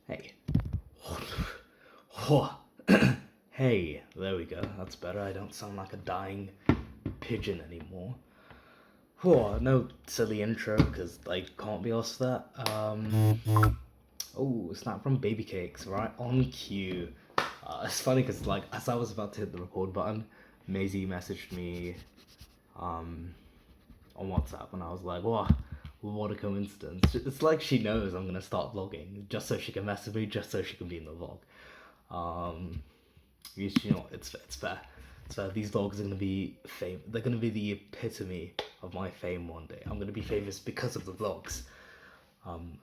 Hey. Hey, there we go. That's better. I don't sound like a dying pigeon anymore. No silly intro, because I can't be asked for that. Snap from Baby Cakes, right on cue. It's funny because, like, as I was about to hit the record button, Maisie messaged me um, on WhatsApp, and I was like, what a coincidence. It's like she knows I'm gonna start vlogging just so she can message me, just so she can be in the vlog. You know, it's fair. It's fair. These vlogs are gonna be fame. They're gonna be the epitome of my fame one day. I'm gonna be famous because of the vlogs.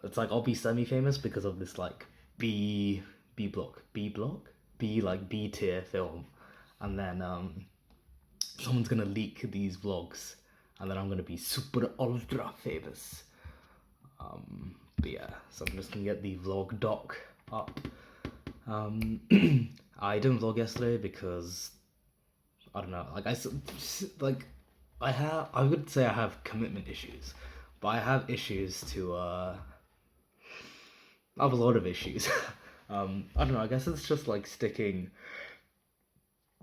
It's like I'll be semi-famous because of this like B tier film, and then someone's gonna leak these vlogs, and then I'm gonna be super ultra famous. But yeah, so I'm just gonna get the vlog doc up. Um, I didn't vlog yesterday because I don't know. Like I would say I have commitment issues, but I have issues to I have a lot of issues. I don't know. I guess it's just like sticking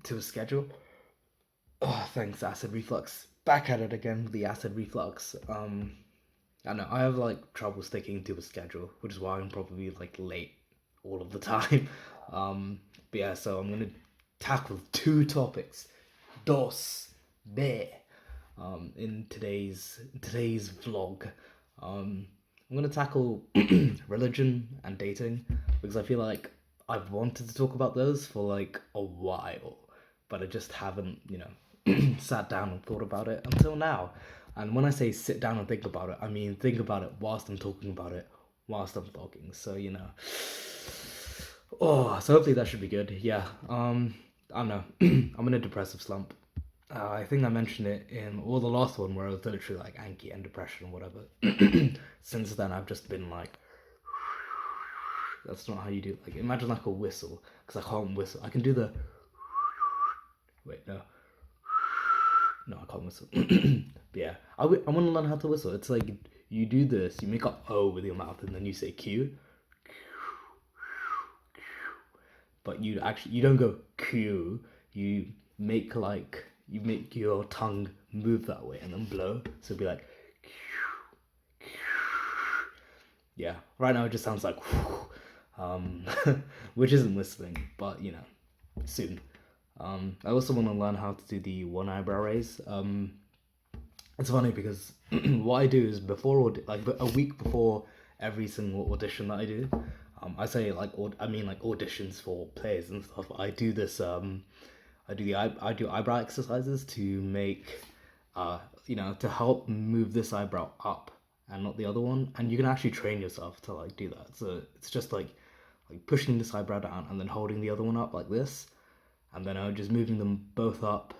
to a schedule. Oh, thanks, acid reflux. Back at it again with the acid reflux. I know I have like trouble sticking to a schedule, which is why I'm probably like late all of the time. But yeah, so I'm gonna tackle two topics, dos, de, in today's vlog. I'm gonna tackle religion and dating because I feel like I've wanted to talk about those for like a while, but I just haven't, sat down and thought about it until now. And when I say sit down and think about it, I mean think about it whilst I'm talking about it, whilst I'm vlogging. So so hopefully that should be good. Yeah. I don't know. I'm in a depressive slump. I think I mentioned it in the last one where I was literally like anky and depression and whatever. Since then, I've just been like, that's not how you do it. Like, imagine like a whistle, because I can't whistle. I can do the. Wait, no. No, I can't whistle. But yeah, I want to learn how to whistle. It's like you do this, you make up O with your mouth, and then you say Q. But you don't go Q. You make like you make your tongue move that way and then blow. So it'd be like, yeah. Right now it just sounds like, which isn't whistling, but soon. I also want to learn how to do the one eyebrow raise. It's funny because what I do is like a week before every single audition that I do, I say like I mean like auditions for plays and stuff. I do this. I do eyebrow exercises to make, to help move this eyebrow up and not the other one. And you can actually train yourself to like do that. So it's just like pushing this eyebrow down and then holding the other one up like this, and then just moving them both up,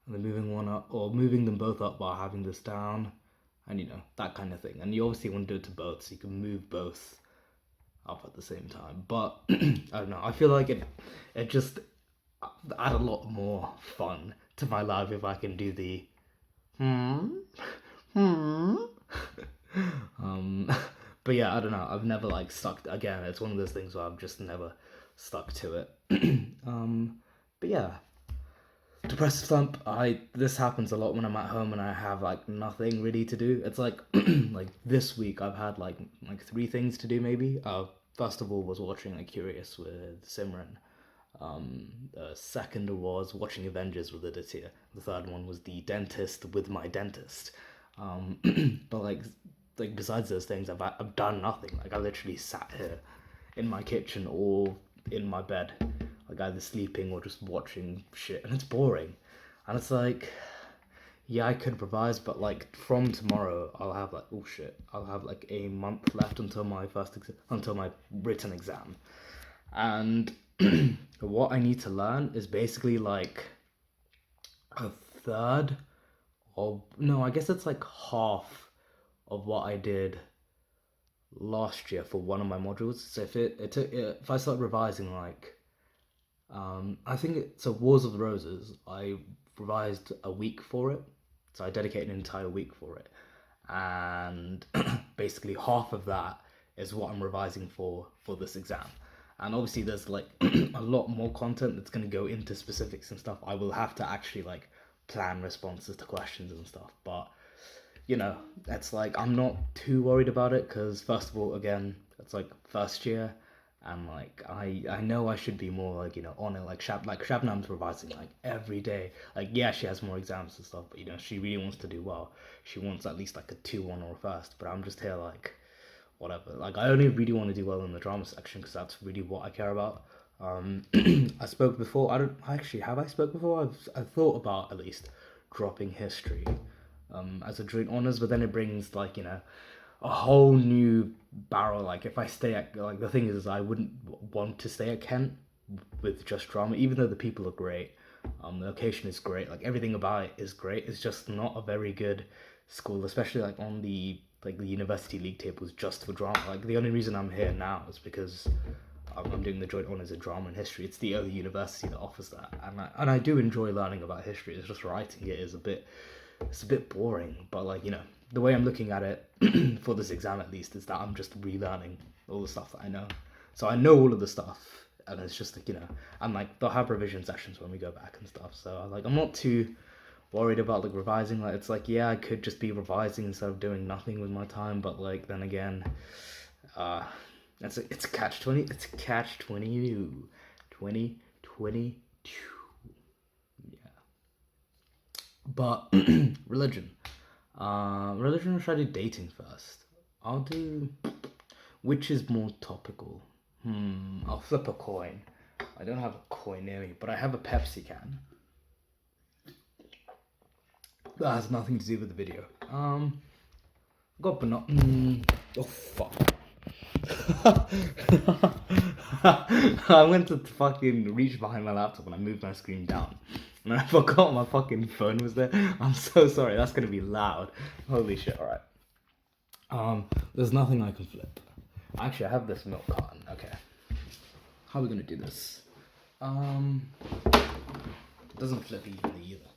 and then moving one up or moving them both up while having this down, and that kind of thing. And you obviously want to do it to both, so you can move both up at the same time. But I don't know. I feel like it just add a lot more fun to my life if I can do the hmm hmm. um, but yeah, I don't know. I've never like stuck. Again, it's one of those things where I've just never stuck to it. But yeah, depressive slump. This happens a lot when I'm at home and I have like nothing really to do. It's like like this week I've had like three things to do maybe. First of all was watching like Curious with Simran. The second was watching Avengers with Aditya. The third one was the dentist with my dentist. But like besides those things, I've done nothing. Like I literally sat here in my kitchen or in my bed, like either sleeping or just watching shit, and it's boring. And it's like, yeah, I could revise, but like from tomorrow, I'll have like a month left until until my written exam, and what I need to learn is basically like a third, or no, I guess it's like half of what I did last year for one of my modules. So if I start revising like I think so Wars of the Roses, I revised a week for it. So I dedicated an entire week for it. And basically half of that is what I'm revising for this exam. And obviously there's like a lot more content that's going to go into specifics and stuff. I will have to actually like plan responses to questions and stuff, but you know, it's like I'm not too worried about it because first of all, again, it's like first year, and like I know I should be more like, you know, on it. Like Shabnam's revising like every day. Like yeah, she has more exams and stuff, but you know, she really wants to do well. She wants at least like a 2-1 or a first. But I'm just here like whatever. Like I only really want to do well in the drama section because that's really what I care about. I spoke before. I don't actually have I spoke before. I thought about at least dropping history as a joint honors, but then it brings like, you know, a whole new barrel. Like if I stay at, like, the thing is I wouldn't want to stay at Kent with just drama, even though the people are great, the location is great, like everything about it is great. It's just not a very good school, especially like on the university league tables just for drama. Like the only reason I'm here now is because I'm doing the joint honors in drama and history. It's the only university that offers that, and I do enjoy learning about history. It's just writing it is a bit boring. But like, you know, the way I'm looking at it for this exam at least is that I'm just relearning all the stuff that I know. So I know all of the stuff, and it's just like, you know, and like they'll have revision sessions when we go back and stuff. So like I'm not too worried about like revising. Like it's like, yeah, I could just be revising instead of doing nothing with my time, but like then again, it's a catch-20. It's a catch-22. 2022. Yeah. But religion. Religion, or should I do dating first? I'll do which is more topical. I'll flip a coin. I don't have a coin near me, but I have a Pepsi can. That has nothing to do with the video. Got oh fuck. I went to fucking reach behind my laptop and I moved my screen down. And I forgot my fucking phone was there. I'm so sorry, that's gonna be loud. Holy shit, alright. There's nothing I can flip. Actually, I have this milk carton. Okay. How are we gonna do this? It doesn't flip evenly either.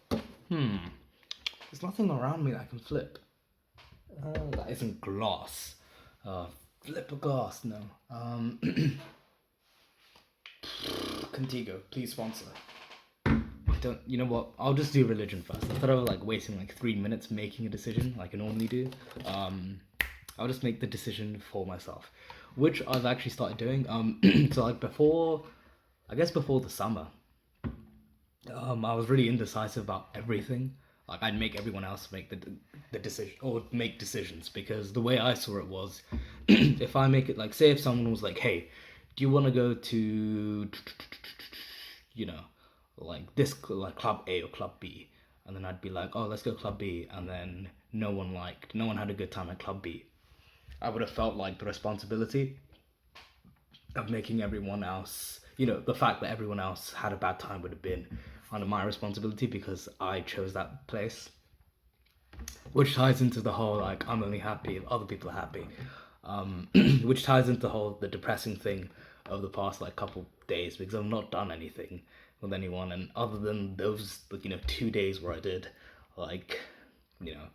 There's nothing around me that I can flip. That isn't glass. Flip a glass, no. Contigo, please sponsor. You know what? I'll just do religion first. Instead of like wasting like 3 minutes making a decision like I normally do, I'll just make the decision for myself, which I've actually started doing. So like before the summer, I was really indecisive about everything. Like I'd make everyone else make the decision or make decisions, because the way I saw it was, if I make it, like say if someone was like, hey, do you want to go to, you know, like this, like club A or club B, and then I'd be like, oh, let's go club B, and then no one had a good time at club B, I would have felt like the responsibility of making everyone else, you know, the fact that everyone else had a bad time would have been under my responsibility because I chose that place, which ties into the whole like I'm only happy if other people are happy, which ties into the depressing thing of the past like couple days, because I've not done anything with anyone, and other than those, like, you know, 2 days where I did, like, you know,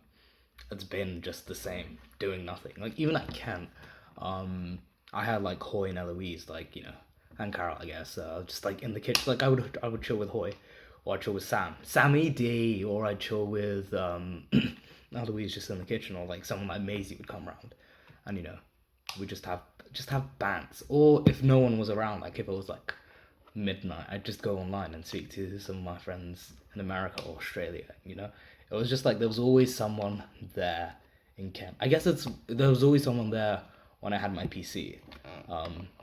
it's been just the same, doing nothing. Like even at Kent, I had like Hoy and Eloise, like, you know, and Carol, I guess, just like in the kitchen. Like I would chill with Hoy, or I'd chill with Sammy D, or I'd chill with Eloise just in the kitchen, or like someone like Maisie would come around, and you know, we just have bants. Or if no one was around, like if it was like midnight, I'd just go online and speak to some of my friends in America or Australia. You know, it was just like there was always someone there in Kent. I guess there was always someone there when I had my PC,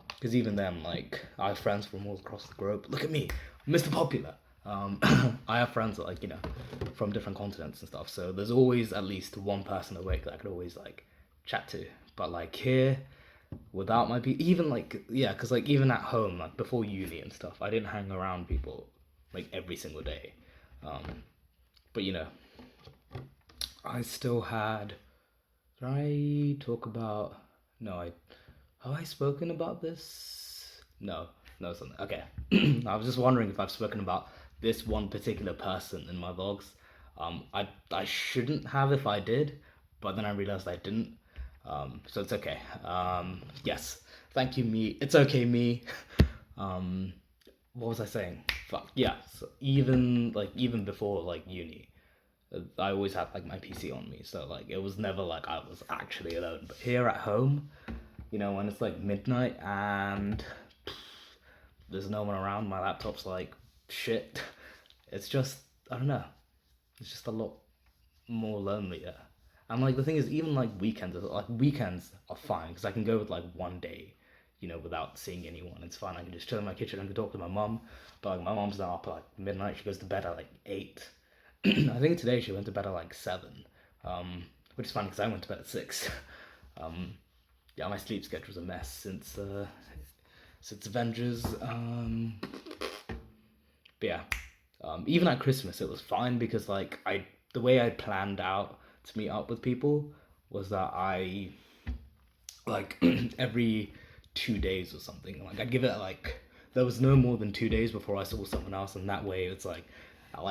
because even then, like, I have friends from all across the globe. Look at me, Mr. Popular. I have friends that, like, you know, from different continents and stuff, so there's always at least one person awake that I could always like chat to. But like here, without my PC, even like, yeah, because like even at home, like before uni and stuff, I didn't hang around people like every single day. But you know, I still had, did I talk about, no, have I spoken about this? No, something. Okay. I was just wondering if I've spoken about this one particular person in my vlogs. I shouldn't have if I did, but then I realized I didn't. So it's okay. Yes, thank you, me. It's okay, me. What was I saying? Fuck yeah. So even before like uni, I always had like my PC on me, so like it was never like I was actually alone. But here at home, when it's like midnight and there's no one around, my laptop's like shit. It's just, I don't know. It's just a lot more lonely. Yeah. And like the thing is, even like weekends are fine because I can go with like one day, without seeing anyone. It's fine. I can just chill in my kitchen. I can talk to my mum. But like my mom's now up at like midnight. She goes to bed at like 8. I think today she went to bed at like 7. Which is funny because I went to bed at 6. Yeah, my sleep schedule's a mess since Avengers. But yeah, even at Christmas it was fine because like the way I planned out to meet up with people was that I like every 2 days or something. Like I'd give it like there was no more than 2 days before I saw someone else, and that way it's like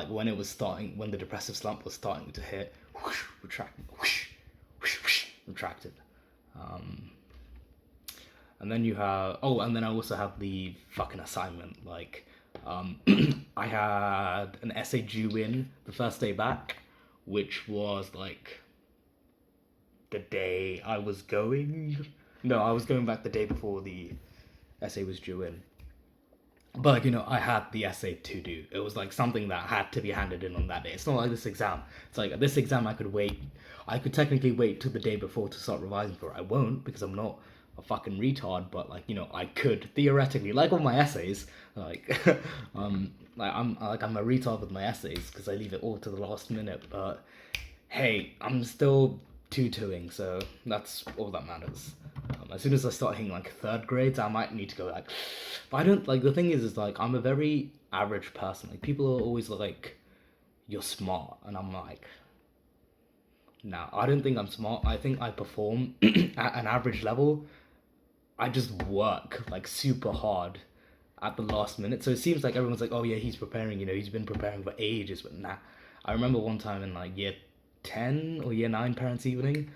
when it was starting, when the depressive slump was starting to hit, whoosh, retracted, whoosh, whoosh, whoosh, retracted. And then you have and then I also have the fucking assignment. Like, I had an essay due in the first day back, which was like the day I was going. No, I was going back the day before the essay was due in. But I had the essay to do. It was like something that had to be handed in on that day. It's not like this exam. It's like this exam I could wait. I could technically wait till the day before to start revising for it. I won't because I'm not a fucking retard. But like I could theoretically, like all my essays, like like I'm a retard with my essays because I leave it all to the last minute. But hey, I'm still tutoring, so that's all that matters. As soon as I start hitting like third grades, I might need to go like. But I don't like. The thing is like I'm a very average person. Like people are always like, "You're smart," and I'm like, "Nah, I don't think I'm smart. I think I perform at an average level. I just work like super hard at the last minute. So it seems like everyone's like, oh yeah, he's preparing. He's been preparing for ages. But nah, I remember one time in like year 10 or year 9 parents' evening,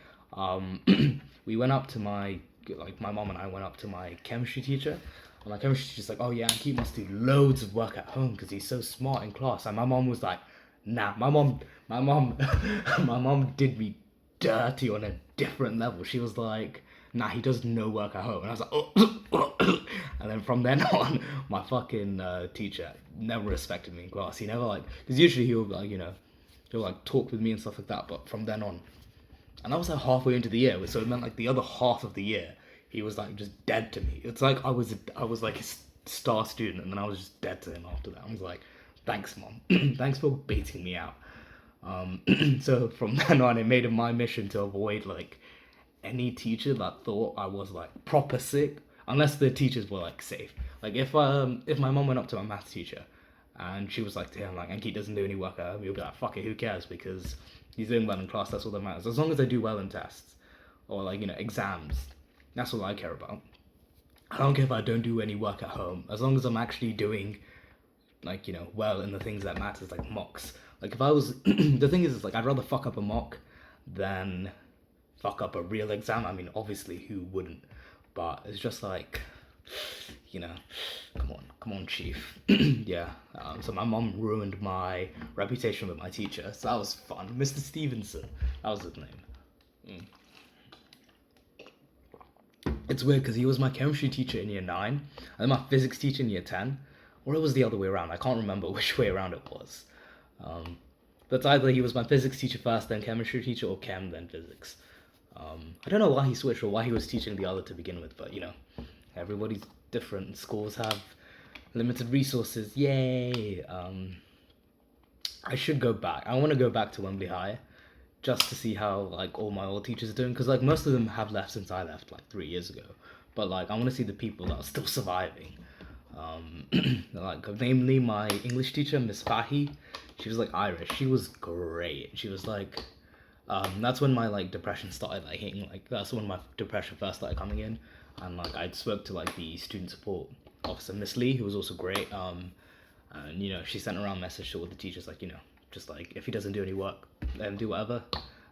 we went up to my mom and I went up to my chemistry teacher. And my chemistry teacher's like, oh yeah, he must do loads of work at home because he's so smart in class. And my mom was like, nah, my mom, my mom did me dirty on a different level. She was like, nah, he does no work at home. And I was like, oh. And then from then on, my fucking teacher never respected me in class. He never because usually he'll like, he'll like talk with me and stuff like that. But from then on, and that was like halfway into the year, so it meant like the other half of the year, he was like just dead to me. It's like I was like his star student, and then I was just dead to him after that. I was like, thanks, mom, thanks for baiting me out. So from then on, it made it my mission to avoid like any teacher that thought I was like proper sick, unless the teachers were like safe. Like if my mom went up to my math teacher, and she was like to him like, Anky doesn't do any work at home, he'll be like, fuck it, who cares, because he's doing well in class, that's all that matters. As long as I do well in tests or like exams, that's all I care about. I don't care if I don't do any work at home, as long as I'm actually doing like well in the things that matters, like mocks. Like if I was the thing is like I'd rather fuck up a mock than fuck up a real exam. I mean obviously who wouldn't, but it's just like come on chief. Yeah. So my mom ruined my reputation with my teacher, so that was fun. Mr. Stevenson, that was his name. It's weird because he was my chemistry teacher in year 9 and then my physics teacher in year 10, or it was the other way around. I can't remember which way around it was. But either he was my physics teacher first, then chemistry teacher, or chem, then physics. I don't know why he switched or why he was teaching the other to begin with, but everybody's different. Schools have limited resources. Yay! I should go back. I want to go back to Wembley High just to see how like all my old teachers are doing, because like most of them have left since I left like 3 years ago. But like I want to see the people that are still surviving. Like namely my English teacher, Miss Fahy. She was like Irish. She was great. She was like that's when my like depression started like hitting, like that's when my depression first started coming in. And like I spoke to like the student support officer, Miss Lee, who was also great. And she sent around a message to all the teachers like just like if he doesn't do any work, let him do whatever.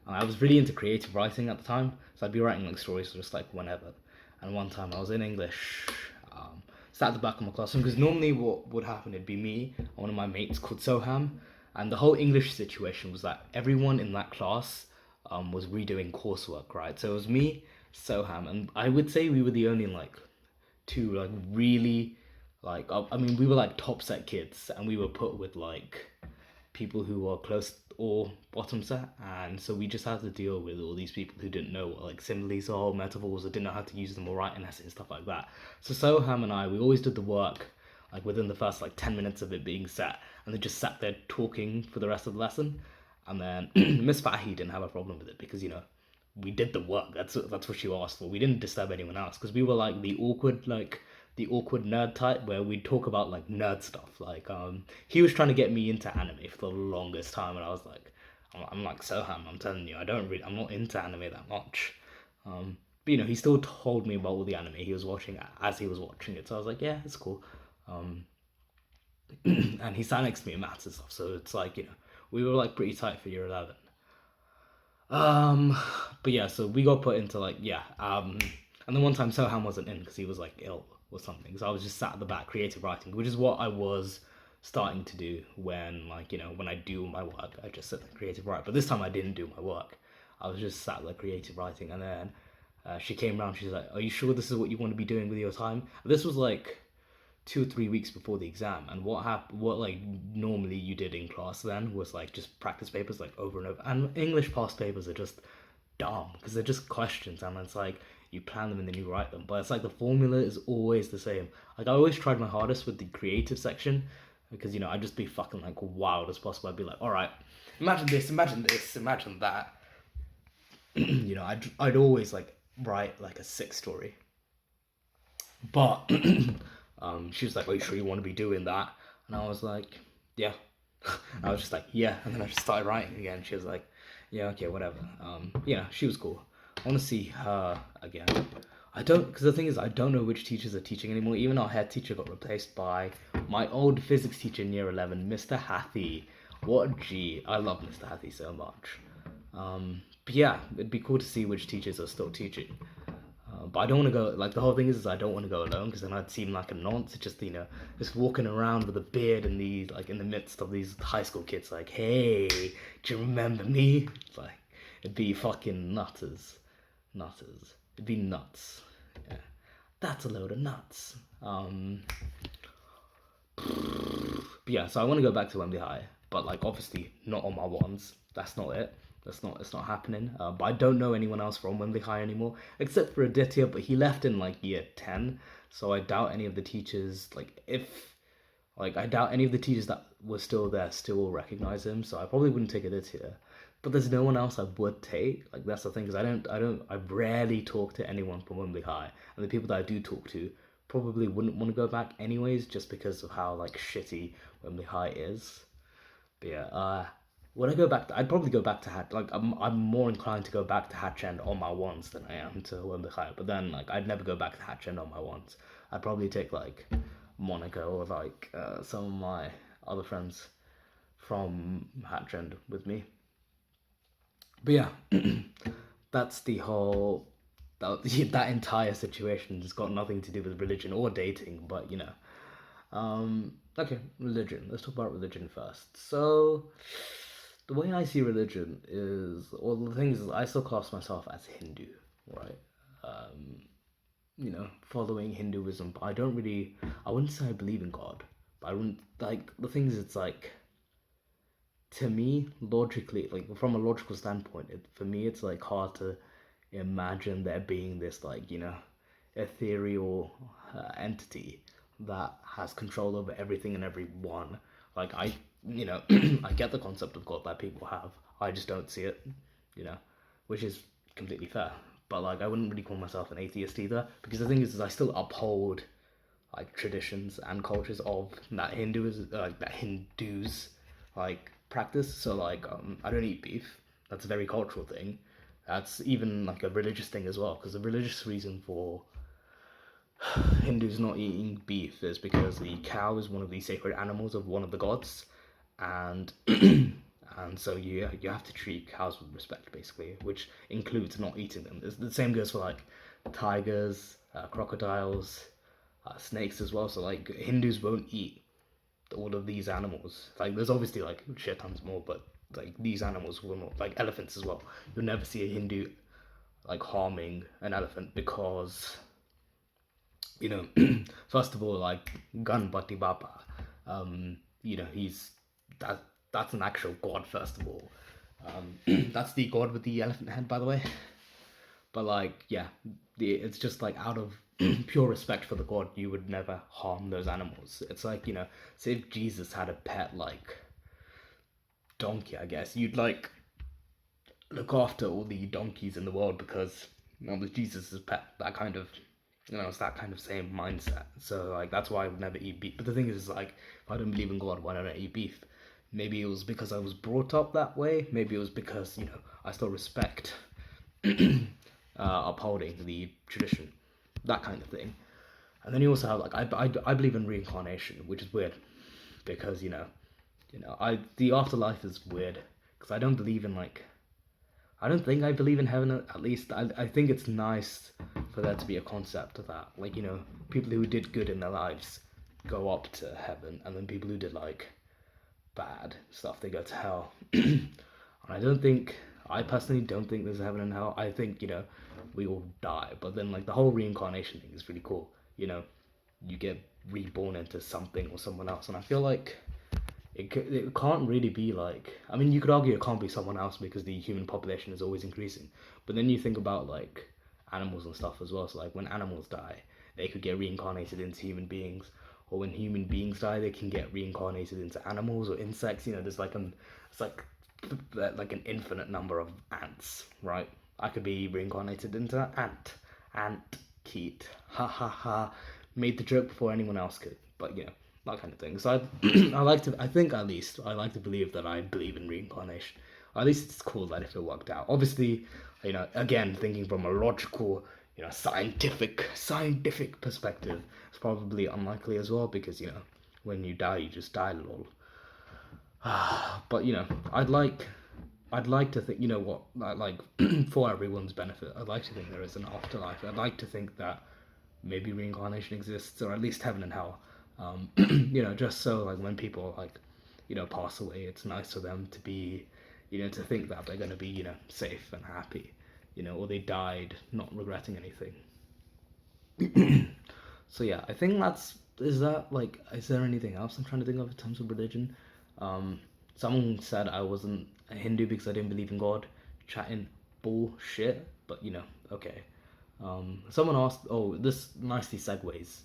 And I was really into creative writing at the time, so I'd be writing like stories just like whenever. And one time I was in English, sat at the back of my classroom, because normally what would happen, it'd be me and one of my mates called Soham, and the whole English situation was that everyone in that class was redoing coursework, right? So it was me, Soham, and I would say we were the only like two like really like I mean we were like top set kids, and we were put with like people who were close or bottom set, and so we just had to deal with all these people who didn't know what like similes or metaphors, or didn't know how to use them or write an essay and stuff like that. So Soham and I, we always did the work like within the first like 10 minutes of it being set, and they just sat there talking for the rest of the lesson. And then Miss Fahy didn't have a problem with it, because we did the work. That's what she asked for. We didn't disturb anyone else, because we were like the awkward nerd type, where we'd talk about like nerd stuff. Like he was trying to get me into anime for the longest time, and I was like, I'm like, Soham, I'm telling you, I'm not into anime that much. But he still told me about all the anime he was watching as he was watching it. So I was like, yeah, it's cool. And he sat next to me in maths and stuff, so it's like we were like pretty tight for year 11. But yeah, so we got put into like and then one time Soham wasn't in because he was like ill or something, so I was just sat at the back creative writing, which is what I was starting to do when when I do my work, I just sit there creative write. But this time I didn't do my work, I was just sat there creative writing. And then she came around, she's like, are you sure this is what you want to be doing with your time? And this was like 2 or 3 weeks before the exam, and what like normally you did in class then was like just practice papers like over and over. And English past papers are just dumb because they're just questions, and it's like you plan them and then you write them, but it's like the formula is always the same. Like I always tried my hardest with the creative section, because I'd just be fucking like wild as possible. I'd be like, all right, imagine this, imagine that. I'd always like write like a 6 story, but she was like, are you sure you want to be doing that? And I was like, yeah. I was just like, yeah. And then I just started writing again. She was like, yeah, okay, whatever. She was cool. I want to see her again. Because the thing is, I don't know which teachers are teaching anymore. Even our head teacher got replaced by my old physics teacher in year 11, Mr. Hathi. What a G. I love Mr. Hathi so much. But yeah, it'd be cool to see which teachers are still teaching. But I don't want to go, like, the whole thing is I don't want to go alone, because then I'd seem like a nonce. It's just, just walking around with a beard in the midst of these high school kids, like, hey, do you remember me? Like, it'd be fucking nutters. It'd be nuts. Yeah. That's a load of nuts. But yeah, so I want to go back to Wembley High, but, like, obviously not on my ones. That's not it. It's not happening. But I don't know anyone else from Wembley High anymore, except for Aditya, but he left in like year 10. So I doubt any of the teachers, I doubt any of the teachers that were still there still will recognize him. So I probably wouldn't take Aditya. But there's no one else I would take. Like, that's the thing, because I rarely talk to anyone from Wembley High, and the people that I do talk to probably wouldn't want to go back anyways, just because of how like shitty Wembley High is. But yeah, would I go back? I'd probably go back to Hatch. Like, I'm more inclined to go back to Hatch End on my ones than I am to Wembley High. But then, like, I'd never go back to Hatch End on my ones. I'd probably take like Monica or like some of my other friends from Hatch End with me. But yeah, that's the whole. That entire situation has got nothing to do with religion or dating, but okay, religion. Let's talk about religion first. So, the way I see religion is, well, the thing is, I still class myself as Hindu, right? Following Hinduism, but I wouldn't say I believe in God, but I wouldn't, like, the thing is, it's like, to me, logically, like, from a logical standpoint, for me, it's, like, hard to imagine there being this, like, ethereal entity that has control over everything and everyone. Like, I get the concept of God that people have. I just don't see it, which is completely fair. But, like, I wouldn't really call myself an atheist either, because the thing is I still uphold, like, traditions and cultures of that Hindus, like, practice. So, like, I don't eat beef. That's a very cultural thing. That's even, like, a religious thing as well, because the religious reason for Hindus not eating beef is because the cow is one of the sacred animals of one of the gods, and and so you have to treat cows with respect, basically, which includes not eating them. The same goes for like tigers, crocodiles, snakes as well. So like Hindus won't eat all of these animals. Like there's obviously like shit tons more, but like these animals will not, like elephants as well. You'll never see a Hindu like harming an elephant because you know first of all, like Ganpati Bappa, he's that that's an actual god, first of all. That's the god with the elephant head, by the way. But like, yeah, it's just like out of pure respect for the god, you would never harm those animals. It's like, say if Jesus had a pet like donkey, I guess you'd like look after all the donkeys in the world because it was Jesus' pet. That kind of, it's that kind of same mindset. So like that's why I would never eat beef. But the thing is like, if I don't believe in God, why don't I eat beef? Maybe it was because I was brought up that way. Maybe it was because I still respect upholding the tradition, that kind of thing. And then you also have like I believe in reincarnation, which is weird because the afterlife is weird because I don't believe in like I don't think I believe in heaven. At least I think it's nice for there to be a concept of that, like people who did good in their lives go up to heaven, and then people who did like bad stuff, they go to hell. And I personally don't think there's a heaven and hell. I think we all die, but then like the whole reincarnation thing is really cool. You get reborn into something or someone else, and I feel like it can't really be like, I mean, you could argue it can't be someone else because the human population is always increasing, but then you think about like animals and stuff as well. So like when animals die, they could get reincarnated into human beings, or when human beings die, they can get reincarnated into animals or insects. There's like it's like an infinite number of ants, right? I could be reincarnated into an ant Keat, ha ha ha, made the joke before anyone else could, but that kind of thing. So I like to believe that I believe in reincarnation. Or at least it's cool that if it worked out. Obviously, again, thinking from a logical, scientific perspective, it's probably unlikely as well because when you die, you just die, lol. But I'd like to think, like for everyone's benefit, I'd like to think there is an afterlife. I'd like to think that maybe reincarnation exists, or at least heaven and hell. Just so like when people like, pass away, it's nice for them to be, to think that they're going to be, safe and happy, or they died not regretting anything. So yeah, I think is there anything else I'm trying to think of in terms of religion? Someone said I wasn't a Hindu because I didn't believe in God. Chatting bullshit, but okay. Someone asked, oh, this nicely segues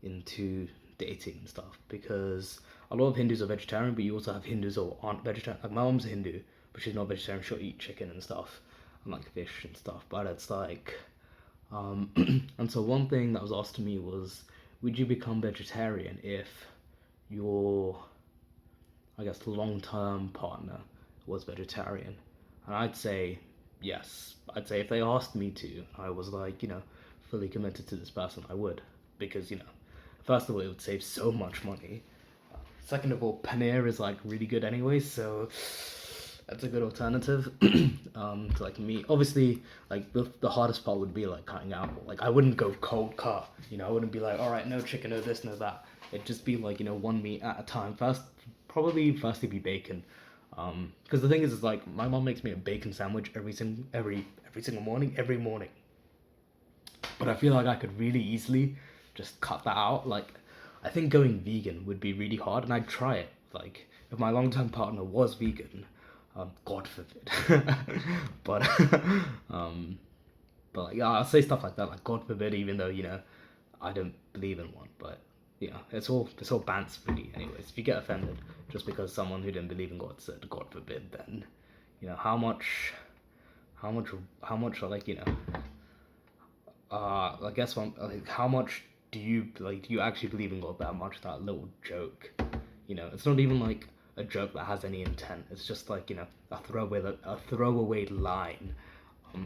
into dating and stuff because a lot of Hindus are vegetarian, but you also have Hindus who aren't vegetarian. Like my mom's a Hindu, but she's not vegetarian. She'll eat chicken and stuff, and like fish and stuff. But it's like, and so one thing that was asked to me was, would you become vegetarian if your, I guess, long-term partner was vegetarian? And I'd say yes. I'd say if they asked me to, I was like, fully committed to this person, I would. Because, first of all, it would save so much money. Second of all, paneer is like really good anyway, so that's a good alternative to like meat. Obviously, like the hardest part would be like cutting out. Like I wouldn't go cold cut, I wouldn't be like, all right, no chicken, no this, no that. It'd just be like, one meat at a time. Firstly be bacon. Because the thing is like my mom makes me a bacon sandwich every single morning, every morning. But I feel like I could really easily just cut that out. Like I think going vegan would be really hard, and I'd try it. Like if my long-term partner was vegan, God forbid. but but like I'll say stuff like that, like God forbid, even though I don't believe in one. But it's all bants really. Anyways, if you get offended just because someone who didn't believe in God said God forbid, then how much like I guess like how much do you actually believe in God that much? That little joke, it's not even like a joke that has any intent. It's just like a throwaway line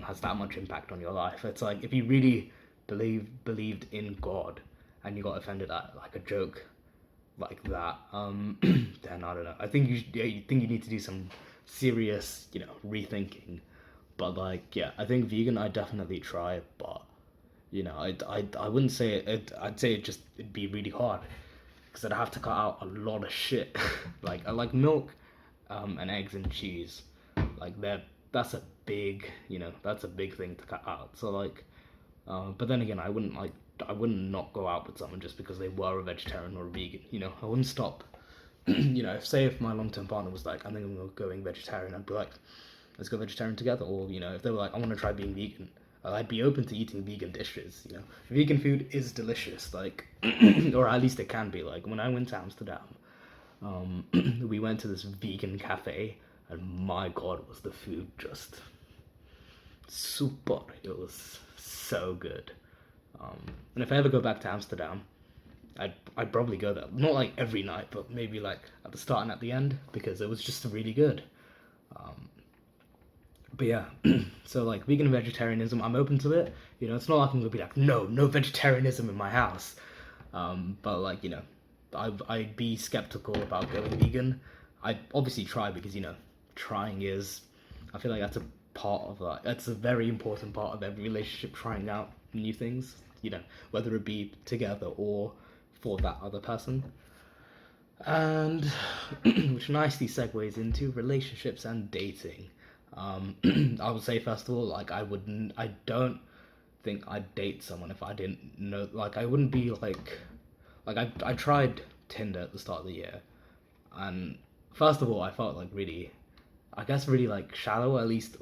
has that much impact on your life. It's like if you really believed in God and you got offended at like a joke like that, then I don't know. I think you need to do some serious, rethinking. But like, yeah, I think vegan I definitely try, but I wouldn't say it. I'd say it'd be really hard because I'd have to cut out a lot of shit. Like I like milk, and eggs and cheese. Like that's a big, that's a big thing to cut out. So like, but then again, I wouldn't not go out with someone just because they were a vegetarian or a vegan. I wouldn't stop. If my long-term partner was like, I think I'm going vegetarian, I'd be like, let's go vegetarian together. Or if they were like, I want to try being vegan, I'd be open to eating vegan dishes. Vegan food is delicious, like, or at least it can be. Like when I went to Amsterdam, we went to this vegan cafe, and my god, was the food just super. It was so good. And if I ever go back to Amsterdam, I'd probably go there. Not like every night, but maybe like at the start and at the end, because it was just really good. But yeah, so like vegan and vegetarianism, I'm open to it. It's not like I'm gonna be like, no vegetarianism in my house. But like, I'd be skeptical about going vegan. I'd obviously try because, trying is, I feel like that's a part of that. That's a very important part of every relationship, trying out new things, whether it be together or for that other person. And which nicely segues into relationships and dating. I would say first of all, like I don't think I'd date someone if I didn't know, like I wouldn't be like I tried Tinder at the start of the year, and first of all I felt like really like shallow, at least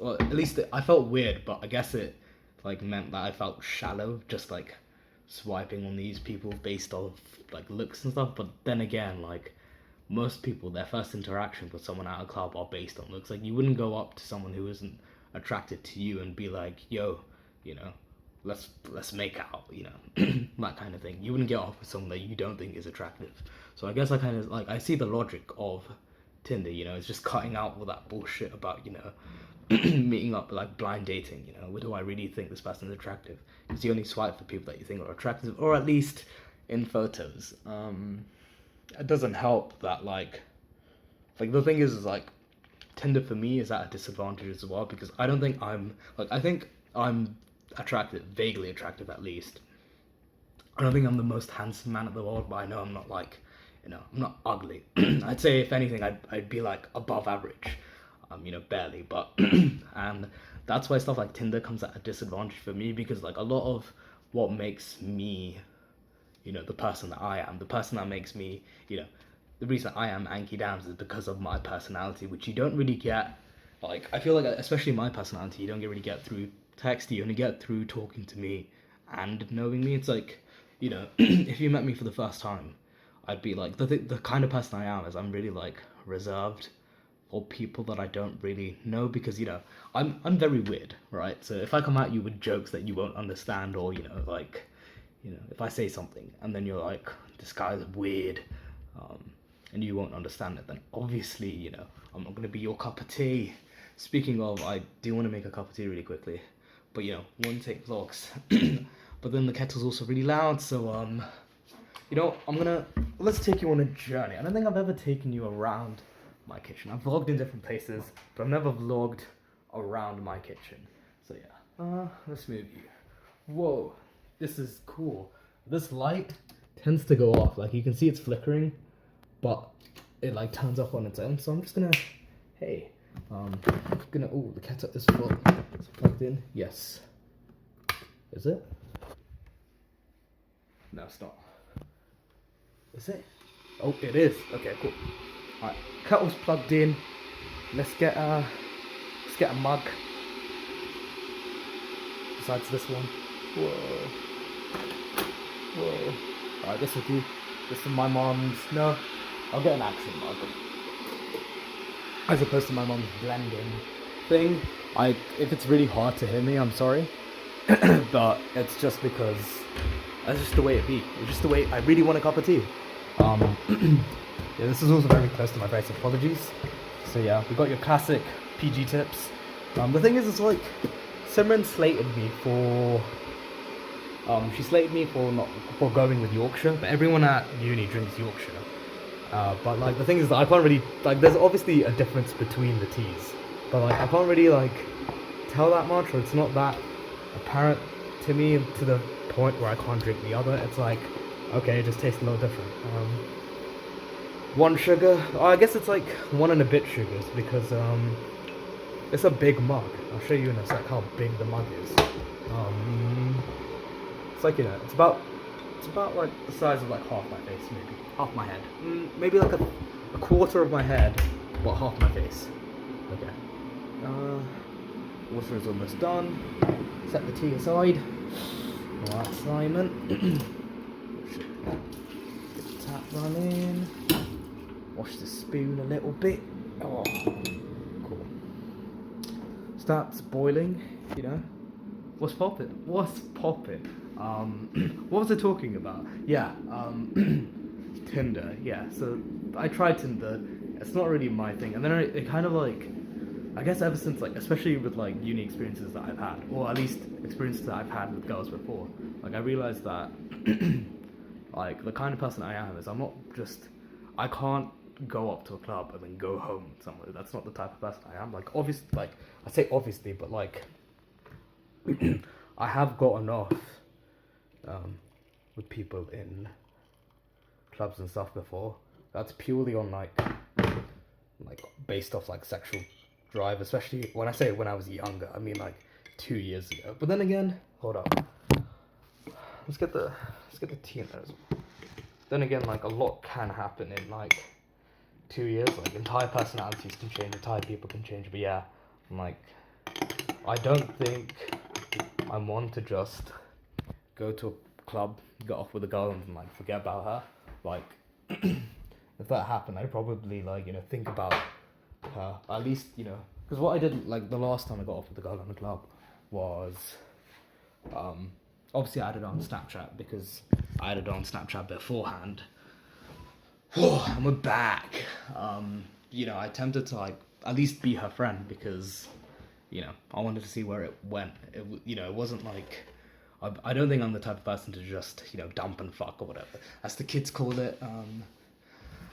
I felt weird, but I guess it like meant that I felt shallow, just like swiping on these people based off like looks and stuff. But then again, like most people, their first interaction with someone at a club are based on looks. Like you wouldn't go up to someone who isn't attracted to you and be like, yo, let's make out, that kind of thing. You wouldn't get off with someone that you don't think is attractive. So I guess I kind of like, I see the logic of Tinder, it's just cutting out all that bullshit about, meeting up, like blind dating, do I really think this person's attractive? Because you only swipe for people that you think are attractive, or at least in photos. It doesn't help that like the thing is like Tinder for me is at a disadvantage as well, because I don't think I think I'm attractive, vaguely attractive at least. I don't think I'm the most handsome man in the world, but I know I'm not like, I'm not ugly. I'd say if anything, I'd be like above average, barely. But and that's why stuff like Tinder comes at a disadvantage for me, because like a lot of what makes me, the person that I am, the person that makes me, the reason I am Anky Dams is because of my personality, which you don't really get. Like I feel like, especially my personality, you don't really get through text. You only get through talking to me and knowing me. It's like, if you met me for the first time, I'd be like, the kind of person I am is I'm really like reserved for people that I don't really know, because I'm very weird, right? So if I come at you with jokes that you won't understand, or if I say something and then you're like, this guy's weird, and you won't understand it, then obviously I'm not gonna be your cup of tea. Speaking of, I do want to make a cup of tea really quickly, but one take vlogs. But then the kettle's also really loud, so let's take you on a journey. I don't think I've ever taken you around my kitchen. I've vlogged in different places, but I've never vlogged around my kitchen. So yeah, let's move you. Whoa, this is cool. This light tends to go off. Like you can see it's flickering, but it like turns off on its own. So I'm just gonna, hey, the kettle is full. It's plugged in. Yes. Is it? No, it's not. Is it? Oh, it is. Okay, cool. Alright, kettle's plugged in. Let's get a mug. Besides this one. Whoa. Alright, this will do. This is my mom's. No, I'll get an accent mug. As opposed to my mom's blending thing. If it's really hard to hear me, I'm sorry. But it's just because that's just the way it be. It's just the way I really want a cup of tea. Yeah, this is also very close to my face. Apologies. So yeah, we got your classic PG tips. The thing is, it's like Simran slated me for. She slated me for going with Yorkshire, but everyone at uni drinks Yorkshire. But like the thing is that I can't really like. There's obviously a difference between the teas, but like I can't really like tell that much, or it's not that apparent to me to the point where I can't drink the other. It's like, okay, it just tastes a little different. One sugar. Oh, I guess it's like 1 and a bit sugars because it's a big mug. I'll show you in a sec how big the mug is. It's like, you know, it's about like the size of like half my face, maybe half my head, maybe like a quarter of my head, but half my face. Okay. Water is almost done. Set the tea aside. Alright, Simon. Get the tap running. Wash the spoon a little bit. Oh, cool. Starts boiling, you know. What's popping? What's popping? What was I talking about? Yeah, Tinder. Yeah, so I tried Tinder. It's not really my thing, and then it kind of like, I guess ever since like, especially with like uni experiences that I've had, or at least experiences that I've had with girls before, like I realized that like the kind of person I am is I can't go up to a club and then go home somewhere. That's not the type of person I am. Like obviously, like I say obviously, but like I have gotten off with people in clubs and stuff before. That's purely on like based off like sexual drive, especially when I say when I was younger, I mean like 2 years ago. But then again, hold up. Let's get the tea in there as well. Then again, like a lot can happen in like 2 years. Like entire personalities can change, entire people can change. But yeah, like I don't think I'm one to just go to a club, get off with a girl, and like forget about her. Like if that happened, I'd probably like, you know, think about her at least, you know, because what I did like the last time I got off with a girl in the club was obviously I added on Snapchat because I added on Snapchat beforehand. And we're back. You know, I attempted to like at least be her friend because, you know, I wanted to see where it went. You know, it wasn't like I don't think I'm the type of person to just, you know, dump and fuck or whatever, as the kids call it.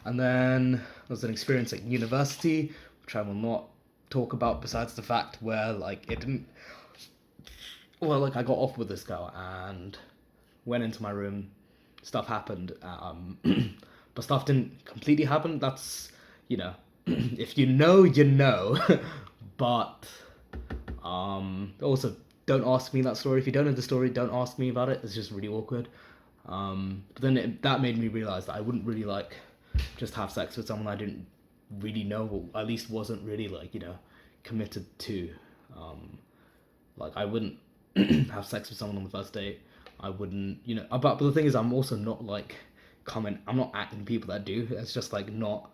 And then there was an experience at university, which I will not talk about besides the fact where, like, it didn't... Well, like, I got off with this girl and went into my room. Stuff happened. But stuff didn't completely happen. That's, you know, if you know, you know. But also, don't ask me that story. If you don't know the story, don't ask me about it. It's just really awkward. But then that made me realize that I wouldn't really like just have sex with someone I didn't really know, or at least wasn't really like, you know, committed to. Like I wouldn't have sex with someone on the first date. I wouldn't, you know. But the thing is, I'm also not like I'm not acting people that do. It's just like not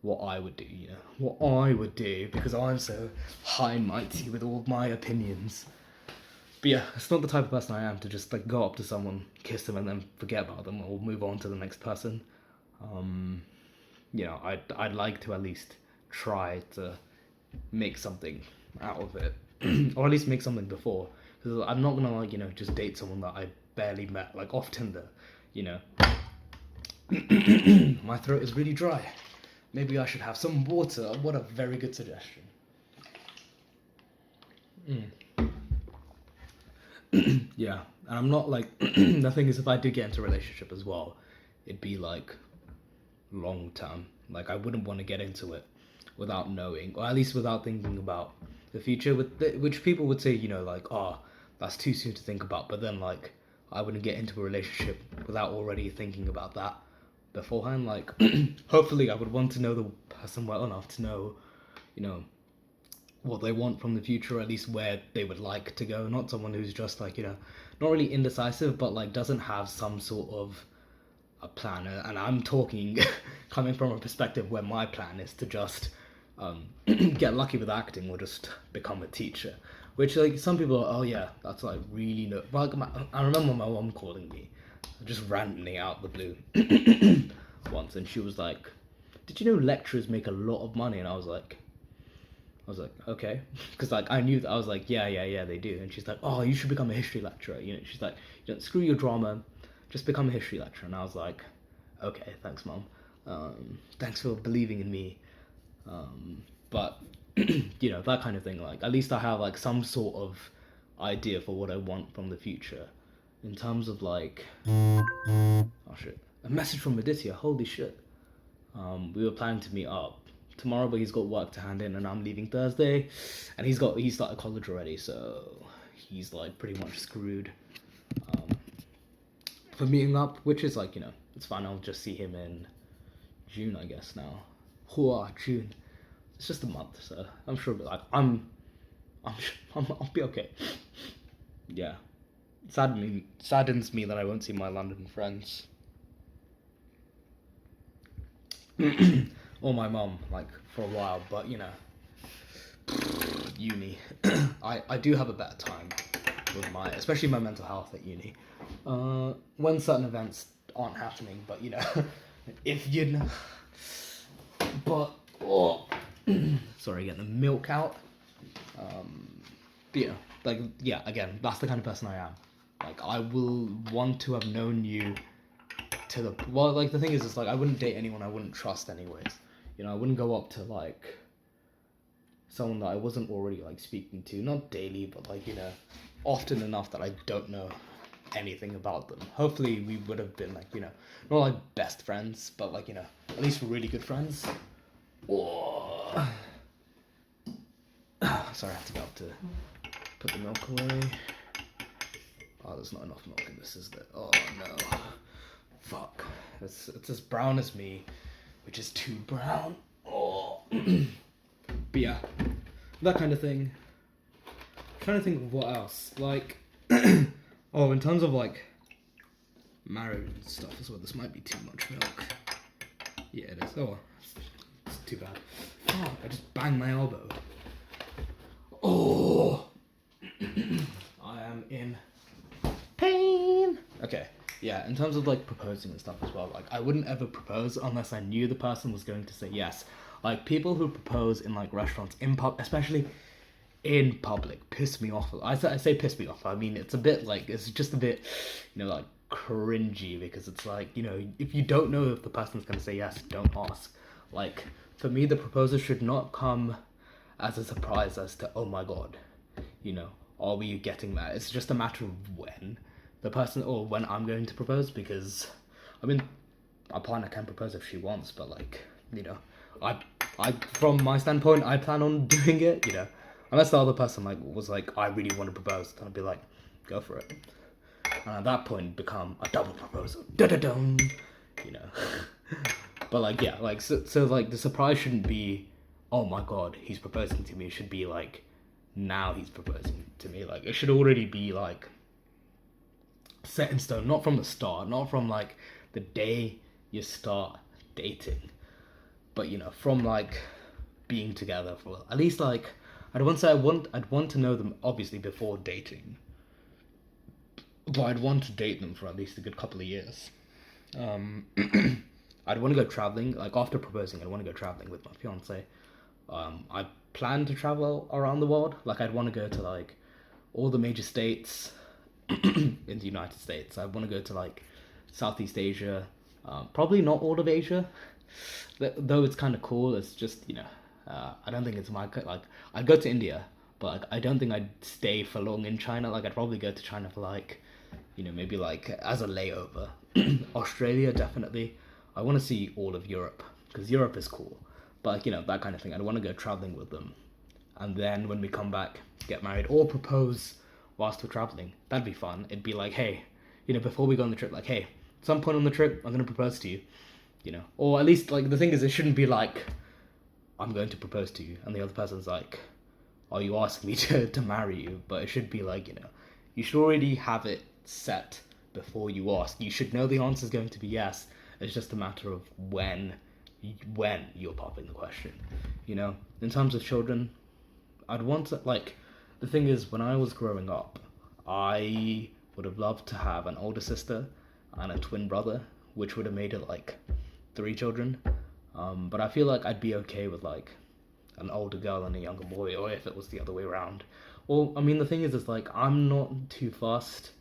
what I would do, you know, what I would do because I'm so high and mighty with all my opinions. But yeah, it's not the type of person I am to just like go up to someone, kiss them, and then forget about them or move on to the next person. You know, I'd like to at least try to make something out of it, or at least make something before. Because I'm not gonna like, you know, just date someone that I barely met like off Tinder, you know. My throat is really dry. Maybe I should have some water. What a very good suggestion. Yeah, and I'm not like the thing is, if I did get into a relationship as well, it'd be like long term. Like I wouldn't want to get into it without knowing, or at least without thinking about the future. Which people would say, you know, like, oh, that's too soon to think about. But then like I wouldn't get into a relationship without already thinking about that beforehand. Like hopefully I would want to know the person well enough to know, you know, what they want from the future, or at least where they would like to go. Not someone who's just like, you know, not really indecisive, but like doesn't have some sort of a plan. And I'm talking coming from a perspective where my plan is to just get lucky with acting or just become a teacher, which like some people are, oh yeah, that's like really no. Like I remember my mom calling me just randomly out the blue once, and she was like, did you know lecturers make a lot of money? And I was like, okay, because like I knew that. I was like, yeah, they do. And she's like, oh, you should become a history lecturer. You know, she's like, you know, screw your drama, just become a history lecturer. And I was like, okay, thanks, mom. Thanks for believing in me. But you know, that kind of thing. Like, at least I have like some sort of idea for what I want from the future. In terms of like, oh shit, a message from Aditya. Holy shit. We were planning to meet up tomorrow, but he's got work to hand in, and I'm leaving Thursday, and he started college already, so he's like pretty much screwed for meeting up, which is like, you know, it's fine. I'll just see him in June, I guess now. Hua June. It's just a month, so I'm sure. Like I'll be okay. Yeah, saddens me that I won't see my London friends. Or my mum, like, for a while, but you know, uni. I do have a better time with especially my mental health at uni. When certain events aren't happening, but you know, if you know, but, oh, sorry, getting the milk out. But yeah, like, yeah, again, that's the kind of person I am. Like, I will want to have known you to the, well, like, the thing is, it's like, I wouldn't date anyone I wouldn't trust anyways. You know, I wouldn't go up to, like, someone that I wasn't already, like, speaking to, not daily, but, like, you know, often enough that I don't know anything about them. Hopefully we would have been, like, you know, not, like, best friends, but, like, you know, at least we're really good friends. Oh. Sorry, I have to go up to put the milk away. Oh, there's not enough milk in this, is there? Oh, no. Fuck. It's as brown as me, which is too brown. Oh. But yeah, that kind of thing. I'm trying to think of what else. Like, oh, in terms of like marriage and stuff as well, this might be too much milk. Yeah, it is. Oh, it's too bad. Oh, I just banged my elbow. Oh, I am in pain. Okay. Yeah, in terms of like proposing and stuff as well, like I wouldn't ever propose unless I knew the person was going to say yes. Like people who propose in like restaurants, especially in public, piss me off. I say piss me off. I mean, it's a bit like, it's just a bit, you know, like cringy, because it's like, you know, if you don't know if the person's going to say yes, don't ask. Like, for me, the proposal should not come as a surprise as to, oh my god, you know, are we getting that? It's just a matter of when the person, or when I'm going to propose, because I mean, my partner can propose if she wants, but like, you know, I from my standpoint, I plan on doing it, you know, unless the other person like was like, I really want to propose, then I'd be like, go for it, and at that point become a double proposal, da-da-dum, you know. But like, yeah, like, so like the surprise shouldn't be, oh my god, he's proposing to me. It should be like, now he's proposing to me. Like, it should already be like set in stone, not from the start, not from like the day you start dating, but you know, from like being together for at least like, I'd want to know them obviously before dating, but I'd want to date them for at least a good couple of years. I'd want to go traveling, like after proposing, I'd want to go traveling with my fiance. I plan to travel around the world. Like, I'd want to go to like all the major states in the United States. I want to go to like Southeast Asia, probably not all of Asia, though it's kind of cool. It's just, you know, I don't think it's my, like, I'd go to India, but like, I don't think I'd stay for long in China. Like, I'd probably go to China for like, you know, maybe like as a layover. Australia, definitely. I want to see all of Europe, because Europe is cool. But like, you know, that kind of thing. I'd want to go traveling with them, and then when we come back, get married or propose whilst we're traveling. That'd be fun. It'd be like, hey, you know, before we go on the trip, like, hey, at some point on the trip, I'm gonna propose to you, you know. Or at least, like, the thing is, it shouldn't be like, I'm going to propose to you, and the other person's like, are you asking me to marry you? But it should be like, you know, you should already have it set before you ask. You should know the answer is going to be yes. It's just a matter of when you're popping the question, you know. In terms of children, I'd want to, like, the thing is, when I was growing up, I would have loved to have an older sister and a twin brother, which would have made it like 3 children. But I feel like I'd be okay with like an older girl and a younger boy, or if it was the other way around. Well, I mean, the thing is, it's like, I'm not too fussed.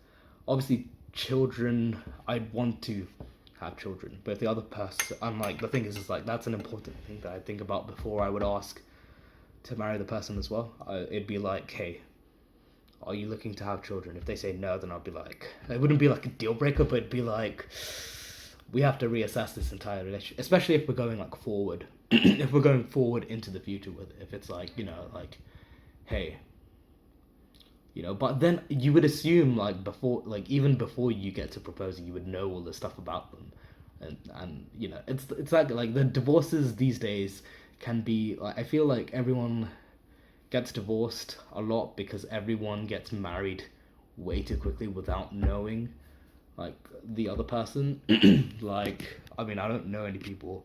Obviously, children, I'd want to have children. But if the other person, I'm like, the thing is like, that's an important thing that I think about before I would ask to marry the person as well. It'd be like, hey, are you looking to have children? If they say no, then I'll be like, it wouldn't be like a deal breaker, but it'd be like, we have to reassess this entire relationship, especially if we're going like forward. If we're going forward into the future with it, if it's like, you know, like, hey, you know, but then you would assume like before, like even before you get to proposing, you would know all this stuff about them, and you know, it's like the divorces these days can be like, I feel like everyone gets divorced a lot because everyone gets married way too quickly without knowing like the other person. Like, I mean, I don't know any people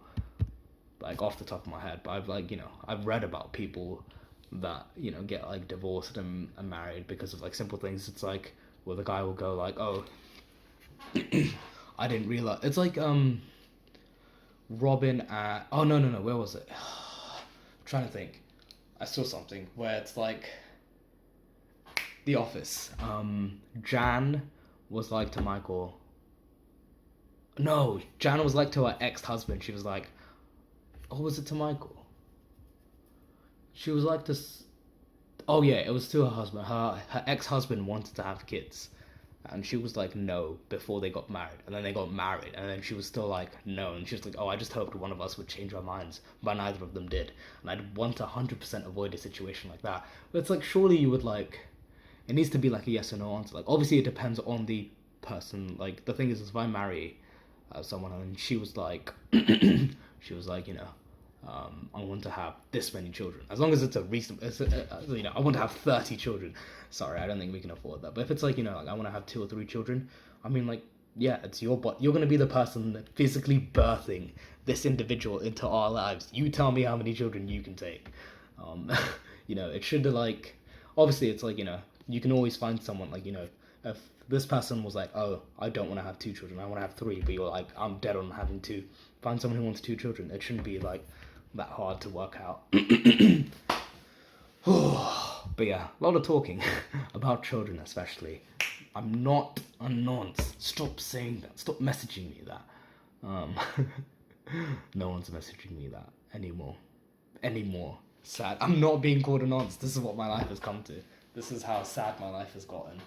like off the top of my head, but I've like, you know, I've read about people that, you know, get like divorced and married because of like simple things. It's like where the guy will go like, oh, I didn't realize. It's like Robin at, oh no, where was it? I'm trying to think. I saw something where it's like The Office. Jan was like to Michael. No, Jan was like to her ex-husband. She was like, or was it to Michael? She was like this. Oh yeah, it was to her husband. Her ex-husband wanted to have kids, and she was like no before they got married, and then they got married, and then she was still like no, and she was like, oh, I just hoped one of us would change our minds, but neither of them did, and I'd want to 100% avoid a situation like that. But it's like, surely you would like, it needs to be like a yes or no answer. Like obviously it depends on the person. Like the thing is if I marry someone and she was like, she was like, you know, I want to have this many children. As long as it's a reasonable, you know, I want to have 30 children. Sorry, I don't think we can afford that. But if it's like, you know, like I want to have 2 or 3 children, I mean, like, yeah, it's your but you're gonna be the person physically birthing this individual into our lives. You tell me how many children you can take. You know, it should like, obviously, it's like, you know, you can always find someone like, you know, if this person was like, oh, I don't want to have 2 children, I want to have 3, but you're like, I'm dead on having 2. Find someone who wants 2 children. It shouldn't be like that hard to work out. But yeah, a lot of talking about children, especially. I'm not a nonce. Stop saying that. Stop messaging me that. No one's messaging me that anymore. Sad. I'm not being called a nonce. This is what my life has come to. This is how sad my life has gotten.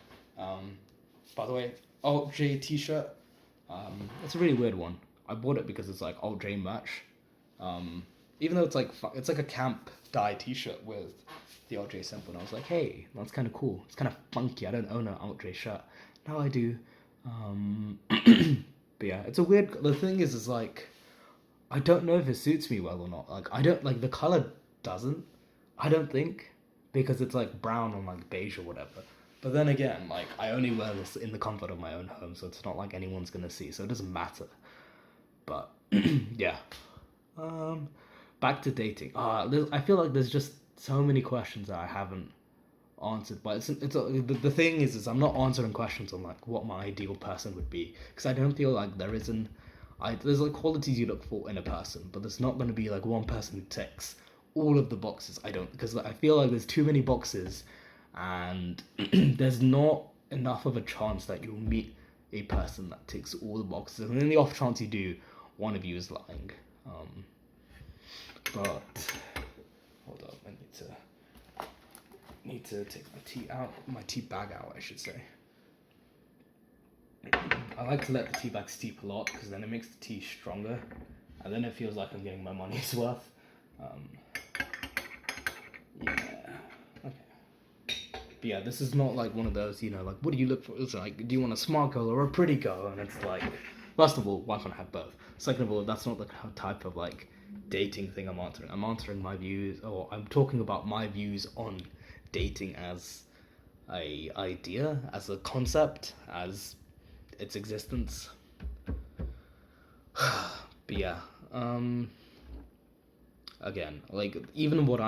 By the way, Alt J t-shirt. It's a really weird one. I bought it because it's like Alt J merch. Even though it's like a camp dye t-shirt with the Alt J symbol, and I was like, hey, that's kind of cool. It's kind of funky. I don't own an Alt J shirt. Now I do. But yeah, it's a weird. The thing is like, I don't know if it suits me well or not. Like, I don't like the color doesn't. I don't think, because it's like brown or like beige or whatever. But then again, like I only wear this in the comfort of my own home, so it's not like anyone's gonna see, so it doesn't matter. But yeah. Back to dating. I feel like there's just so many questions that I haven't answered. But the thing is I'm not answering questions on like what my ideal person would be, because I don't feel like there's like qualities you look for in a person, but there's not going to be like one person who ticks all of the boxes. I don't, because I feel like there's too many boxes, and there's not enough of a chance that you'll meet a person that ticks all the boxes, and in the off chance you do, one of you is lying. But hold up, I need to take my tea bag out, I should say. I like to let the tea bag steep a lot, because then it makes the tea stronger, and then it feels like I'm getting my money's worth. Yeah. Okay. But yeah, this is not like one of those, you know, like, what do you look for? It's like, do you want a smart girl or a pretty girl? And it's like, first of all, why can't I have both? Second of all, that's not the type of like dating thing I'm answering. I'm answering my views, or I'm talking about my views on dating as a idea, as a concept, as its existence. But yeah, again, like even what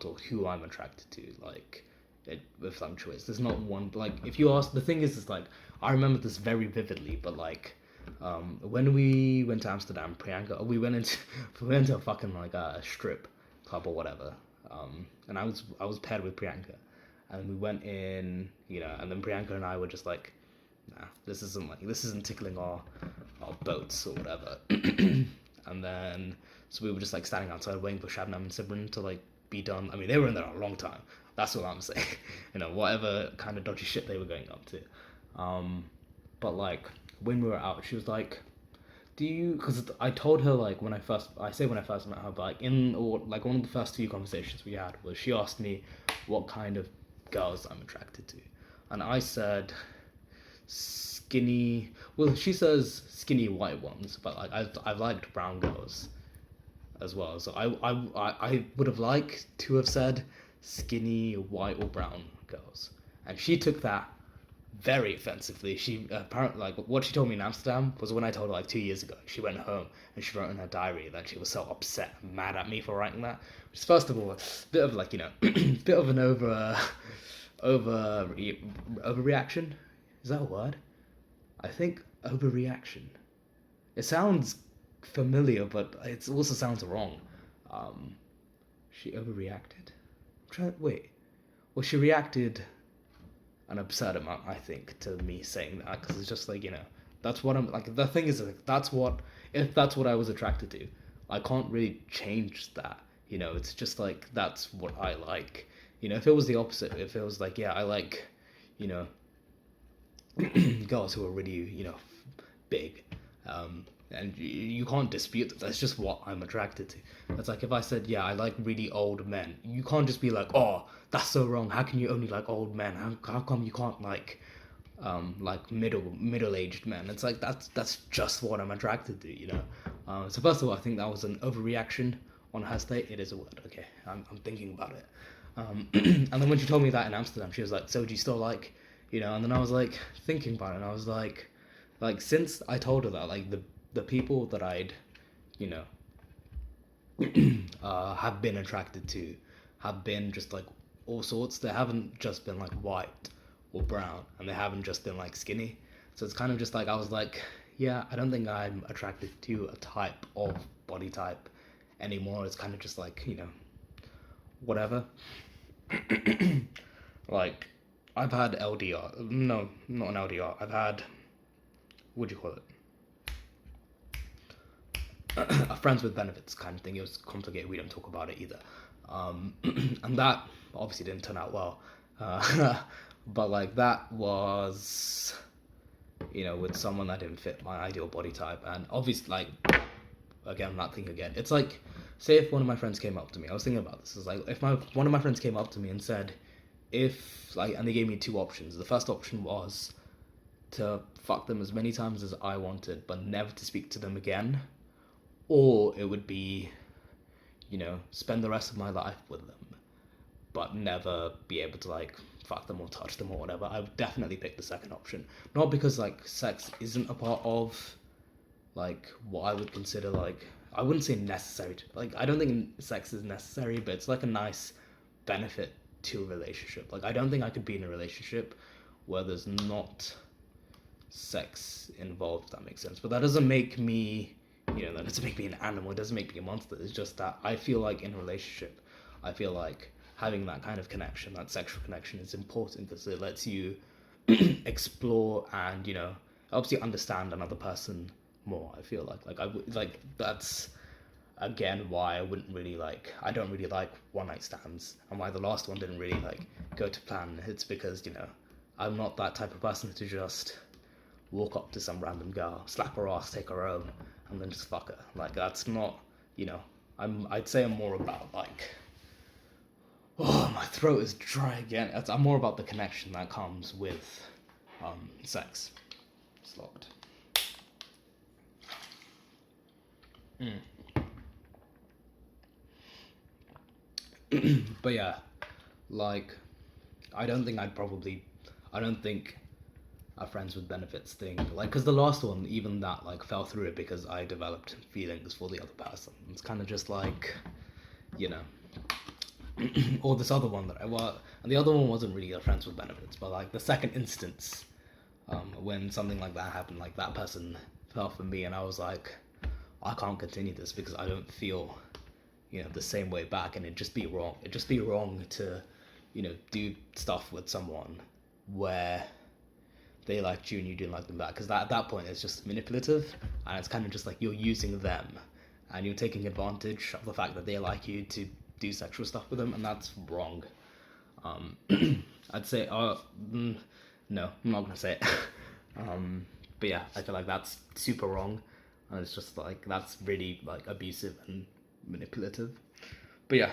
or who I'm attracted to, like it fluctuates. There's not one, like if you ask, the thing is like I remember this very vividly, but like when we went to Amsterdam, Priyanka, we went into a fucking like a strip club or whatever, and I was paired with Priyanka, and we went in, you know, and then Priyanka and I were just like, nah, this isn't tickling boats or whatever. And then, so we were just like standing outside waiting for Shabnam and Simran to like be done. I mean, they were in there a long time. That's what I'm saying. Whatever kind of dodgy shit they were going up to. But like when we were out, she was like, "Do you?" Because I told her like when I first met her, but like one of the first few conversations we had was she asked me what kind of girls I'm attracted to, and I said skinny. Well, she says skinny white ones, but like I've liked brown girls as well. So I would have liked to have said skinny white or brown girls, and she took that very offensively. She apparently, like, what she told me in Amsterdam was when I told her like 2 years ago. She went home and she wrote in her diary that she was so upset and mad at me for writing that. Which is, first of all, a bit of like bit of an overreaction. Is that a word? I think overreaction. It sounds familiar, but it also sounds wrong. She overreacted. Wait. Well, she reacted an absurd amount, I think, to me saying that, because it's just like, that's what I'm like. The thing is, like, if that's what I was attracted to, I can't really change that. It's just like that's what I like. If it was the opposite, if it was like, yeah, I like, girls who are really, big, and you can't dispute that. That's just what I'm attracted to. It's like if I said, yeah, I like really old men. You can't just be like, oh, that's so wrong. How can you only like old men? How come you can't like middle-aged men? It's like that's just what I'm attracted to. So first of all, I think that was an overreaction on her state. It is a word. Okay, I'm thinking about it. And then when she told me that in Amsterdam, she was like, so do you still like, And then I was like thinking about it, and I was like since I told her that, like the people that I'd, have been attracted to, have been just like all sorts. They haven't just been like white or brown, and they haven't just been like skinny. So it's kind of just like I was like, yeah, I don't think I'm attracted to a type of body type anymore. It's kind of just like, whatever. Like, I've had LDR. No, not an LDR. I've had, what do you call it? A friends with benefits kind of thing. It was complicated. We don't talk about it either. And that obviously didn't turn out well. But like that was, with someone that didn't fit my ideal body type. And obviously, like, again, that thing again. It's like, say if one of my friends came up to me. I was thinking about this. It's like if one of my friends came up to me and said, and they gave me two options. The first option was to fuck them as many times as I wanted, but never to speak to them again. Or it would be, spend the rest of my life with them, but never be able to, like, fuck them or touch them or whatever. I would definitely pick the second option. Not because, like, sex isn't a part of, like, what I would consider, like, I wouldn't say necessary. Like, I don't think sex is necessary, but it's, like, a nice benefit to a relationship. Like, I don't think I could be in a relationship where there's not sex involved, if that makes sense. But that doesn't make me... that doesn't make me an animal. It doesn't make me a monster. It's just that I feel like in a relationship, I feel like having that kind of connection, that sexual connection, is important because it lets you explore and, helps you understand another person more. I feel like that's again why I don't really like one night stands, and why the last one didn't really like go to plan. It's because, I'm not that type of person to just walk up to some random girl, slap her ass, take her home, and then just fuck her. Like, that's not, I'd say I'm more about, like, oh, my throat is dry again. I'm more about the connection that comes with, sex. It's locked. But yeah, like, I don't think a friends with benefits thing, like, because the last one, even that, like, fell through it because I developed feelings for the other person. It's kind of just like, or this other one and the other one wasn't really a friends with benefits, but like the second instance, when something like that happened, like that person fell for me, and I was like, I can't continue this because I don't feel, the same way back, and it'd just be wrong. It'd just be wrong to, do stuff with someone where they liked you and you didn't like them back, because at that point it's just manipulative, and it's kind of just like you're using them and you're taking advantage of the fact that they like you to do sexual stuff with them, and that's wrong. I'd say no, I'm not gonna say it. But yeah, I feel like that's super wrong, and it's just like that's really like abusive and manipulative. But yeah,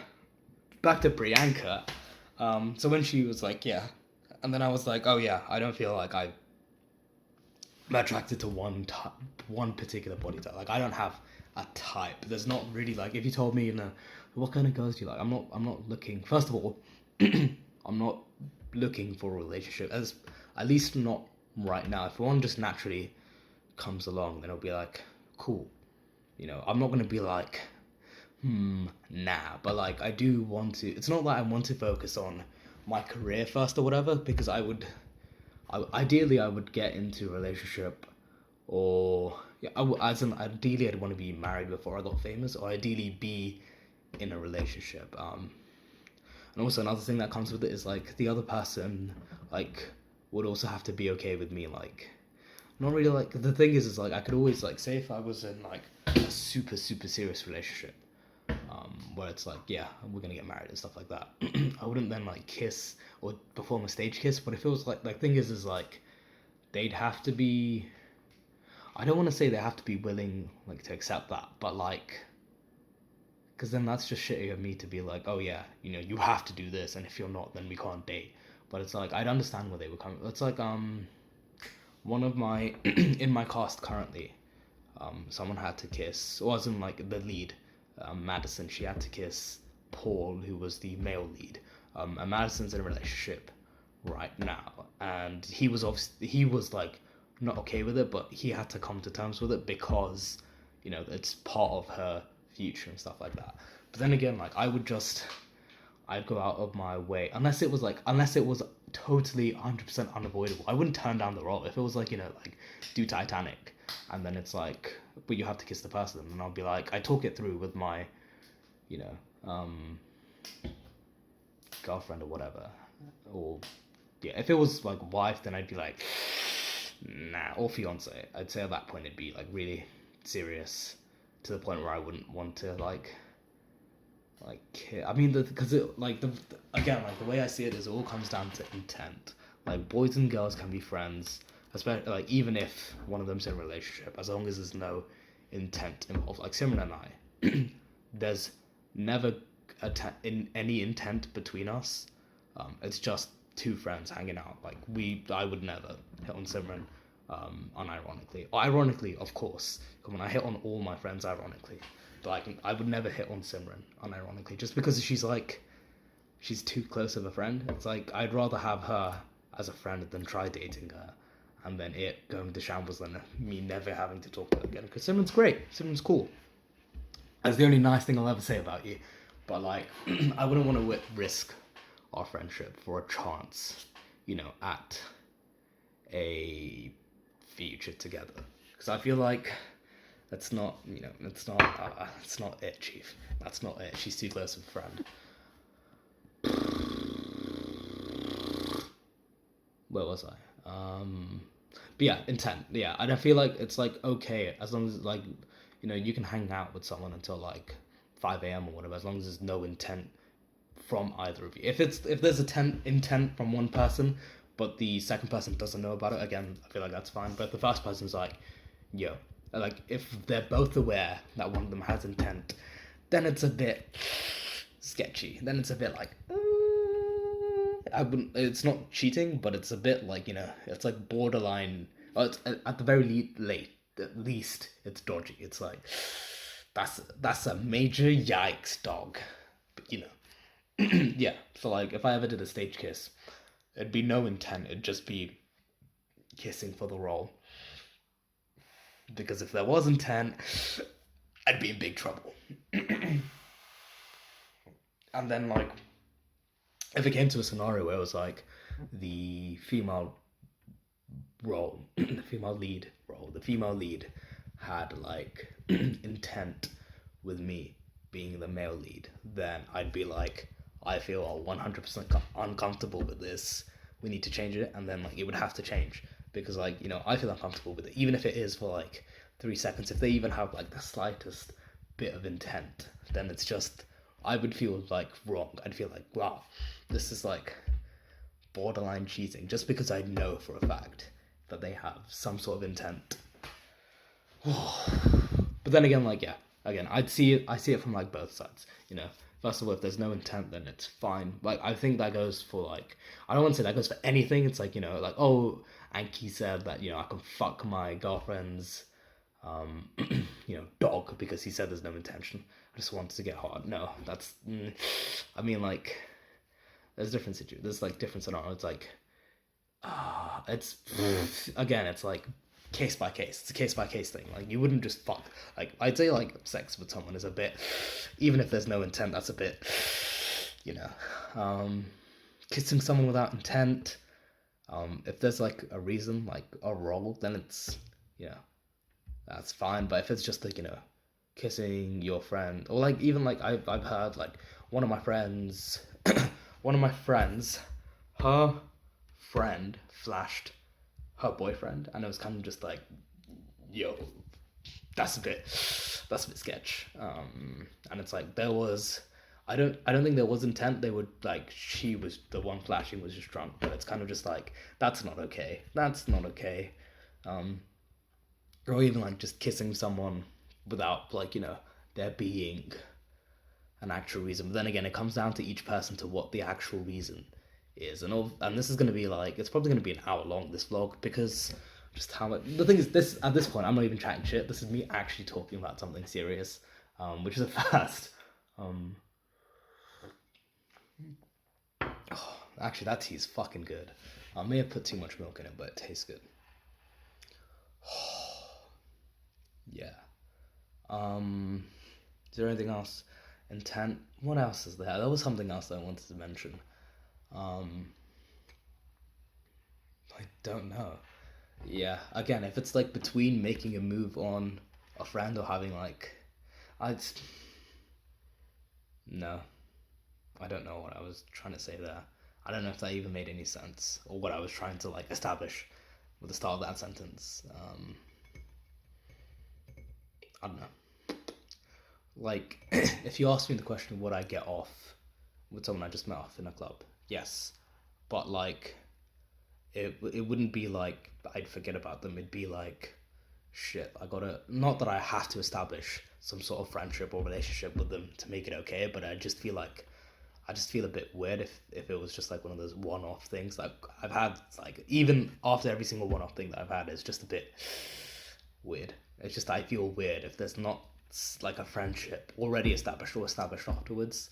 back to Priyanka. So when she was like, yeah, and then I was like, oh yeah, I don't feel like I'm attracted to one particular body type. Like I don't have a type. There's not really like, if you told me, what kind of girls do you like? I'm not looking. First of all, I'm not looking for a relationship, as at least not right now. If one just naturally comes along, then I'll be like, cool. I'm not gonna be like, nah. But like, I do want to. It's not that I want to focus on my career first or whatever, because ideally I would get into a relationship, or yeah, ideally I'd want to be married before I got famous, or ideally be in a relationship. And also another thing that comes with it is like the other person like would also have to be okay with me, like not really. Like the thing is like I could always like, say if I was in like a super super serious relationship, where it's like, yeah, we're gonna get married and stuff like that, I wouldn't then like kiss or perform a stage kiss. But it feels like thing is like they'd have to be, I don't want to say they have to be willing like to accept that, but like, because then that's just shitty of me to be like, oh yeah, you have to do this, and if you're not, then we can't date. But it's like, I'd understand where they were coming. It's like one of my in my cast currently, someone had to kiss, or wasn't like the lead, Madison. She had to kiss Paul, who was the male lead. And Madison's in a relationship right now, and he was like not okay with it, but he had to come to terms with it because it's part of her future and stuff like that. But then again, like I'd go out of my way, unless it was totally 100% unavoidable. I wouldn't turn down the role if it was like, like do Titanic, and then it's like, but you have to kiss the person, and I'll be like, I talk it through with my girlfriend or whatever, or yeah, if it was like wife, then I'd be like, nah, or fiance. I'd say at that point it'd be like really serious, to the point where I wouldn't want to I mean, because again, like the way I see it is it all comes down to intent. Like boys and girls can be friends, especially like even if one of them's in a relationship, as long as there's no intent involved. Like Simran and I, there's never any intent between us. It's just two friends hanging out. Like I would never hit on Simran, unironically. Or ironically, of course. Come on, I hit on all my friends ironically. But like, I would never hit on Simran unironically, just because she's too close of a friend. It's like, I'd rather have her as a friend than try dating her, and then it going to shambles than me never having to talk to her again. Because Simran's great. Simran's cool. That's the only nice thing I'll ever say about you. But like, I wouldn't want to risk our friendship for a chance, at a future together. Because I feel like it's not it, Chief. That's not it. She's too close of a friend. Where was I? But yeah, intent. Yeah, and I feel like it's like okay, as long as like, you can hang out with someone until like 5 a.m. or whatever, as long as there's no intent from either of you. If there's intent from one person, but the second person doesn't know about it, again, I feel like that's fine. But if the first person's like, yo, like if they're both aware that one of them has intent, then it's a bit sketchy. Then it's a bit like, it's not cheating, but it's a bit like, it's like borderline, or it's at the very least it's dodgy. It's like, that's a major yikes, dog. But yeah, so like if I ever did a stage kiss, it'd be no intent, it'd just be kissing for the role. Because if there was intent, I'd be in big trouble. And then like, if it came to a scenario where it was like the female role, the female lead had like intent with me being the male lead, then I'd be like, I feel 100% uncomfortable with this. We need to change it, and then like it would have to change, because like, you know, I feel uncomfortable with it, even if it is for like 3 seconds. If they even have like the slightest bit of intent, then it's just, I would feel like wrong. I'd feel like, wow, this is like borderline cheating, just because I know for a fact that they have some sort of intent. But then again, like, yeah, again, I see it from like both sides, you know. First of all, if there's no intent, then it's fine. Like, I think that goes for like, I don't want to say that goes for anything. It's like, you know, like, oh, Anky said that, you know, I can fuck my girlfriend's you know, dog because he said there's no intention. I just wanted to get hard. No, that's I mean, like, there's different situations. There's like different scenarios. It's like it's again, it's like case by case. It's a case by case thing. Like, you wouldn't just fuck. Like, I'd say like sex with someone is a bit, even if there's no intent, that's a bit, you know, kissing someone without intent. If there's like a reason, like a role, then it's, you know, that's fine. But if it's just like, you know, kissing your friend, or like even like I've heard like one of my friends, her friend flashed her boyfriend, and it was kind of just like, yo, that's a bit sketch. And it's like, there was, I don't think there was intent. They would like, she was the one flashing was just drunk, but it's kind of just like, that's not okay. Or even like just kissing someone without like, you know, there being an actual reason. But then again, it comes down to each person to what the actual reason is. And this is going to be like, it's probably going to be an hour long, this vlog, because just how much, the thing is, this, at this point, I'm not even chatting shit. This is me actually talking about something serious, which is a first. Oh, actually, that tea is fucking good. I may have put too much milk in it, but it tastes good. Yeah. Is there anything else? Intent. What else is there? There was something else I wanted to mention. I don't know. Yeah. Again, if it's like between making a move on a friend or having like, no. I don't know what I was trying to say there. I don't know if that even made any sense, or what I was trying to like establish with the start of that sentence. I don't know. Like, if you ask me the question, would I get off with someone I just met off in a club? Yes. But like, it wouldn't be like I'd forget about them. It'd be like, shit, I gotta, not that I have to establish some sort of friendship or relationship with them to make it okay, but I just feel a bit weird if it was just like one of those one-off things. Like, I've had, like, even after every single one-off thing that I've had, it's just a bit weird. It's just, I feel weird if there's not like a friendship already established or established afterwards.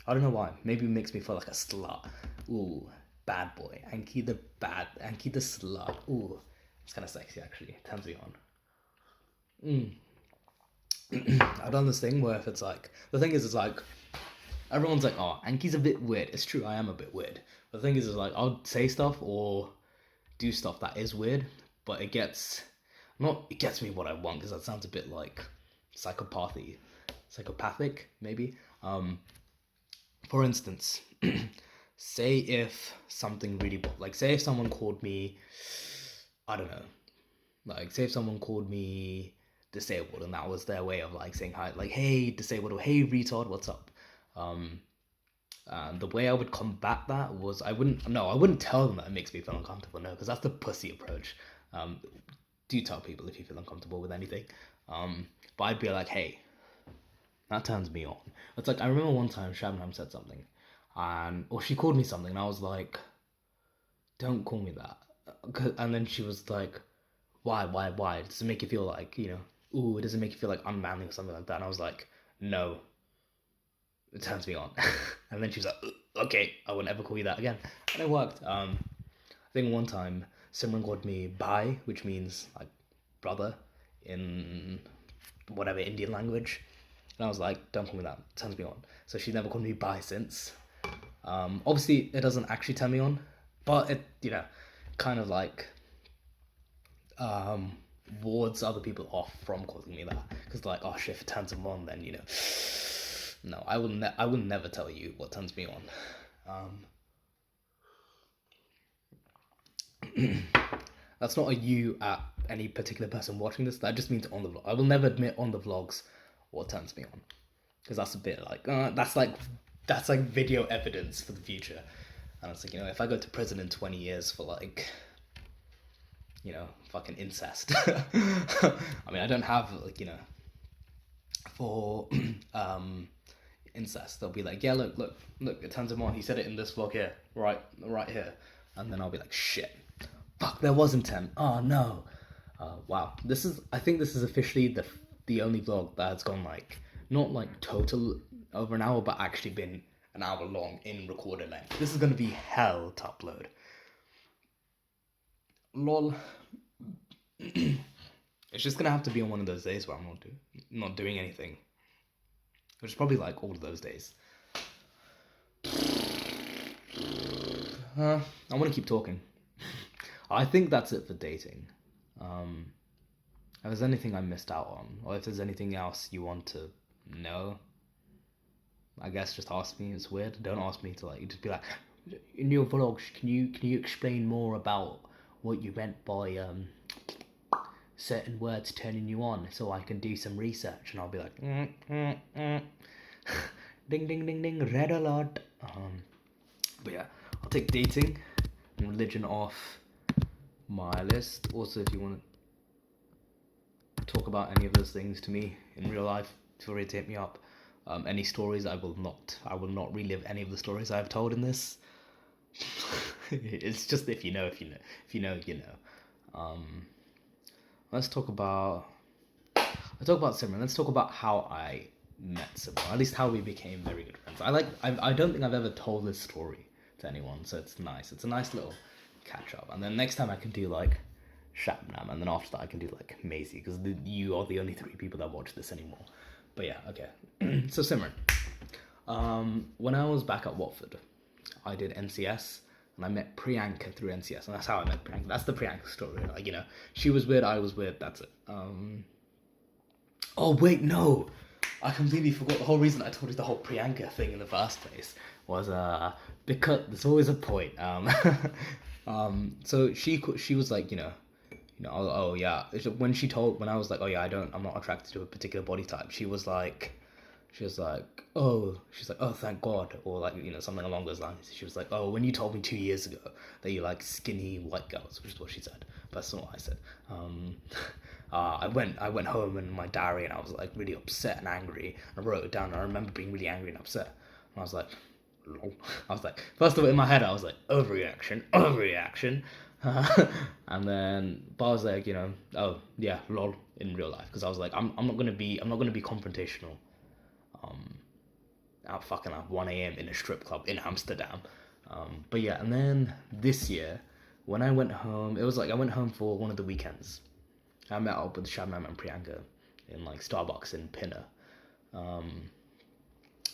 I don't know why. Maybe it makes me feel like a slut. Ooh, bad boy. Anky the slut. Ooh, it's kind of sexy actually. It turns me on. I've done this thing where if it's like, the thing is, it's like, everyone's like, oh, Anky's a bit weird. It's true, I am a bit weird. But the thing is like, I'll say stuff or do stuff that is weird, but it gets me what I want, because that sounds a bit like psychopathic, maybe. For instance, say if something really, like, say if someone called me, I don't know, like, say if someone called me disabled, and that was their way of like saying hi, like, hey disabled, or hey retard, what's up? The way I would combat that was, I wouldn't tell them that it makes me feel uncomfortable, no, because that's the pussy approach. Do tell people if you feel uncomfortable with anything. But I'd be like, hey, that turns me on. It's like, I remember one time Shabnam said something, or she called me something, and I was like, don't call me that. And then she was like, why? Does it make you feel like, you know, ooh, does it make you feel like unmanly or something like that? And I was like, no, it turns me on. And then she was like, okay, I won't ever call you that again. And it worked. I think one time someone called me bhai, which means like brother in whatever Indian language. And I was like, don't call me that, it turns me on. So she's never called me bhai since. Obviously it doesn't actually turn me on, but it, you know, kind of like wards other people off from calling me that, because like, oh shit, if it turns them on, then, you know, no, I will never tell you what turns me on. That's not a you at any particular person watching this. That just means on the vlog. I will never admit on the vlogs what turns me on, because that's a bit like that's like video evidence for the future. And it's like, if I go to prison in 20 years for like, fucking incest. I mean, I don't have like, for incest, they'll be like, yeah, look, it turns him on. He said it in this vlog here, right here. And then I'll be like, shit, fuck, there was intent. Oh no. Wow. I think this is officially the only vlog that has gone like, not like total over an hour, but actually been an hour long in recorded length. This is going to be hell to upload. Lol. It's just going to have to be on one of those days where I'm not doing anything. Which is probably like all of those days. I want to keep talking. I think that's it for dating. If there's anything I missed out on, or if there's anything else you want to know, I guess just ask me. It's weird. Don't ask me to like just be like, in your vlogs, can you explain more about what you meant by certain words turning you on, so I can do some research? And I'll be like, ding ding ding ding, red alert. But yeah, I'll take dating and religion off my list. Also, if you want to talk about any of those things to me in real life, feel free to hit me up. Any stories, I will not relive any of the stories I've told in this. It's just if you know, you know. Let's talk about Simran. Let's talk about how I met Simran. At least how we became very good friends. I don't think I've ever told this story to anyone, so it's nice. It's a nice little catch up. And then next time I can do like Shabnam, and then after that I can do like Maisie, because you are the only 3 people that watch this anymore. But yeah, okay. So Simran, when I was back at Watford, I did NCS, and I met Priyanka through NCS, and that's how I met Priyanka. That's the Priyanka story. Like, she was weird, I was weird, that's it. Oh wait, no, I completely forgot. The whole reason I told you the whole Priyanka thing in the first place was because there's always a point. So she was like, oh yeah. When I was like, oh yeah, I'm not attracted to a particular body type. She was like, oh, thank God, or like, something along those lines. She was like, oh, when you told me 2 years ago that you like skinny white girls, which is what she said, but that's not what I said. I went home in my diary, and I was like really upset and angry. I wrote it down, and I remember being really angry and upset. And I was like, lol. I was like, first of all, in my head, I was like, overreaction. And then, but I was like, oh yeah, lol, in real life, because I was like, I'm not gonna be confrontational. At 1 a.m. in a strip club in Amsterdam. But yeah, and then this year, when I went home, it was like I went home for one of the weekends. I met up with Shabnam and Priyanka in like Starbucks in Pinner. And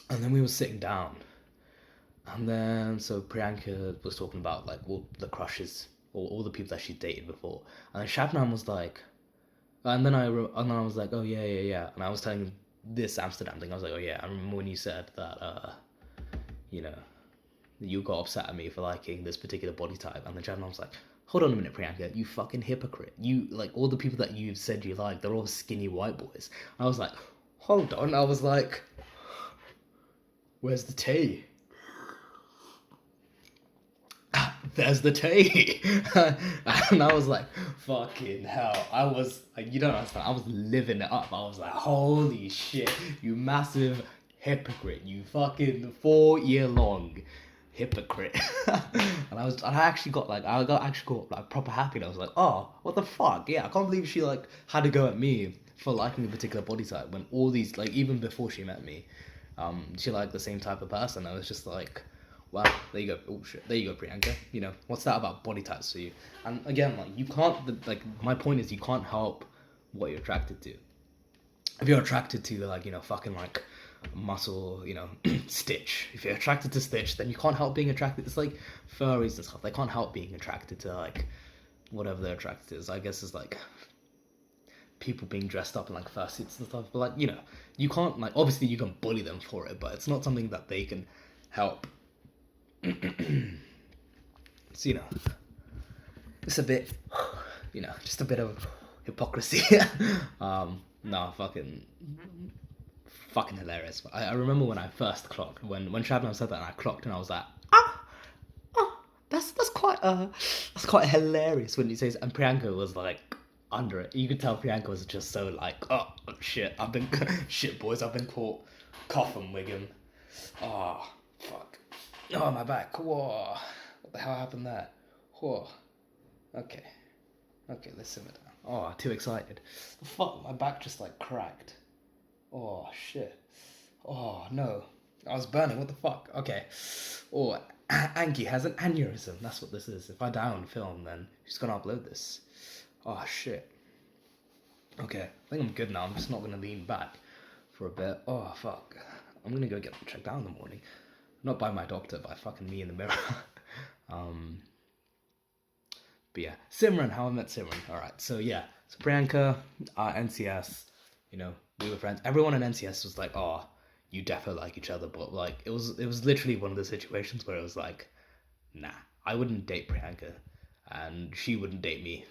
then we were sitting down. And then, so Priyanka was talking about like all the crushes, or all the people that she dated before. And then Shabnam was like, and then I was like, oh yeah. And I was telling him this Amsterdam thing. I was like, oh yeah, I remember when you said that, you got upset at me for liking this particular body type. And then Shabnam was like, hold on a minute, Priyanka, you fucking hypocrite. You, like, all the people that you've said you like, they're all skinny white boys. I was like, hold on. I was like, where's the tea? There's the tea. And I was like, fucking hell. I was, like, you don't understand, I was living it up. I was like, holy shit, you massive hypocrite. You fucking 4-year-long hypocrite. And I actually got proper happy. And I was like, oh, what the fuck? Yeah, I can't believe she like had to go at me for liking a particular body type, when all these, like, even before she met me, she liked the same type of person. I was just like, wow, there you go. Oh shit, there you go, Priyanka. What's that about body types for you? And again, like, you can't, like, my point is, you can't help what you're attracted to. If you're attracted to, like, fucking like muscle, Stitch. If you're attracted to Stitch, then you can't help being attracted. It's like furries and stuff. They can't help being attracted to like whatever they're attracted to. I guess it's like people being dressed up in like fursuits and stuff. But like, you can't, like, obviously you can bully them for it, but it's not something that they can help. So it's a bit, just a bit of hypocrisy. No, fucking hilarious. I remember when I first clocked, when Shabnam said that, and I clocked, and I was like, that's quite hilarious when you say. And Priyanka was like under it. You could tell Priyanka was just so like, oh shit, shit boys, I've been caught coughing Wiggum. Oh fuck. Oh my back. Whoa. What the hell happened there? Whoa. Okay, let's simmer down. Oh, too excited. Fuck, my back just like cracked. Oh shit. Oh no. I was burning, what the fuck? Okay. Oh, Anky has an aneurysm. That's what this is. If I die on film, then who's gonna upload this? Oh shit. Okay, I think I'm good now. I'm just not gonna lean back for a bit. Oh fuck. I'm gonna go get checked out in the morning. Not by my doctor, by fucking me in the mirror. But yeah, Simran, how I met Simran. Alright, so yeah. So Priyanka, NCS, we were friends. Everyone in NCS was like, oh, you defo like each other, but like it was literally one of the situations where it was like, nah, I wouldn't date Priyanka and she wouldn't date me.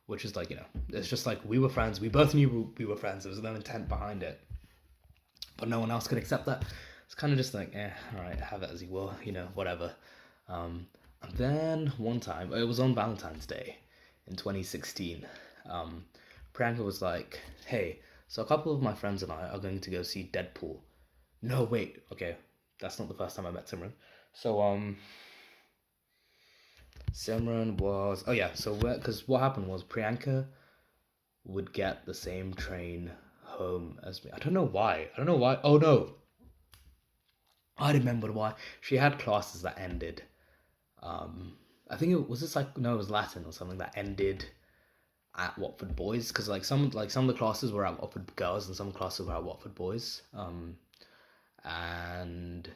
Which is like, it's just like we were friends. We both knew we were friends. There was no intent behind it. But no one else could accept that. It's kind of just like, alright, have it as you will, whatever. And then one time, it was on Valentine's Day in 2016, Priyanka was like, hey, so a couple of my friends and I are going to go see Deadpool. No, wait, okay, that's not the first time I met Simran. So, Simran was, because what happened was Priyanka would get the same train home as me. I don't know why. Oh no, I remember why. She had classes that ended. I think it was it was Latin or something that ended at Watford Boys, because some of the classes were at Watford Girls and some classes were at Watford Boys. And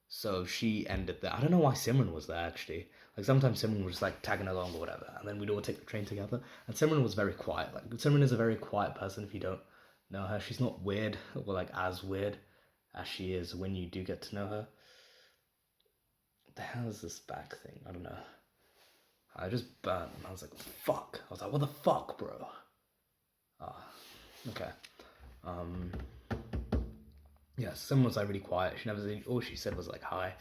so she ended there. I don't know why Simran was there actually. Like sometimes Simran was just like tagging along or whatever, and then we'd all take the train together. And Simran was very quiet. Like Simran is a very quiet person. If you don't know her, she's not weird or like as weird as she is when you do get to know her. What the hell is this back thing? I don't know. I just burnt and I was like, fuck. I was like, what the fuck, bro? Okay. Yeah, Simran was like really quiet. All she said was like hi.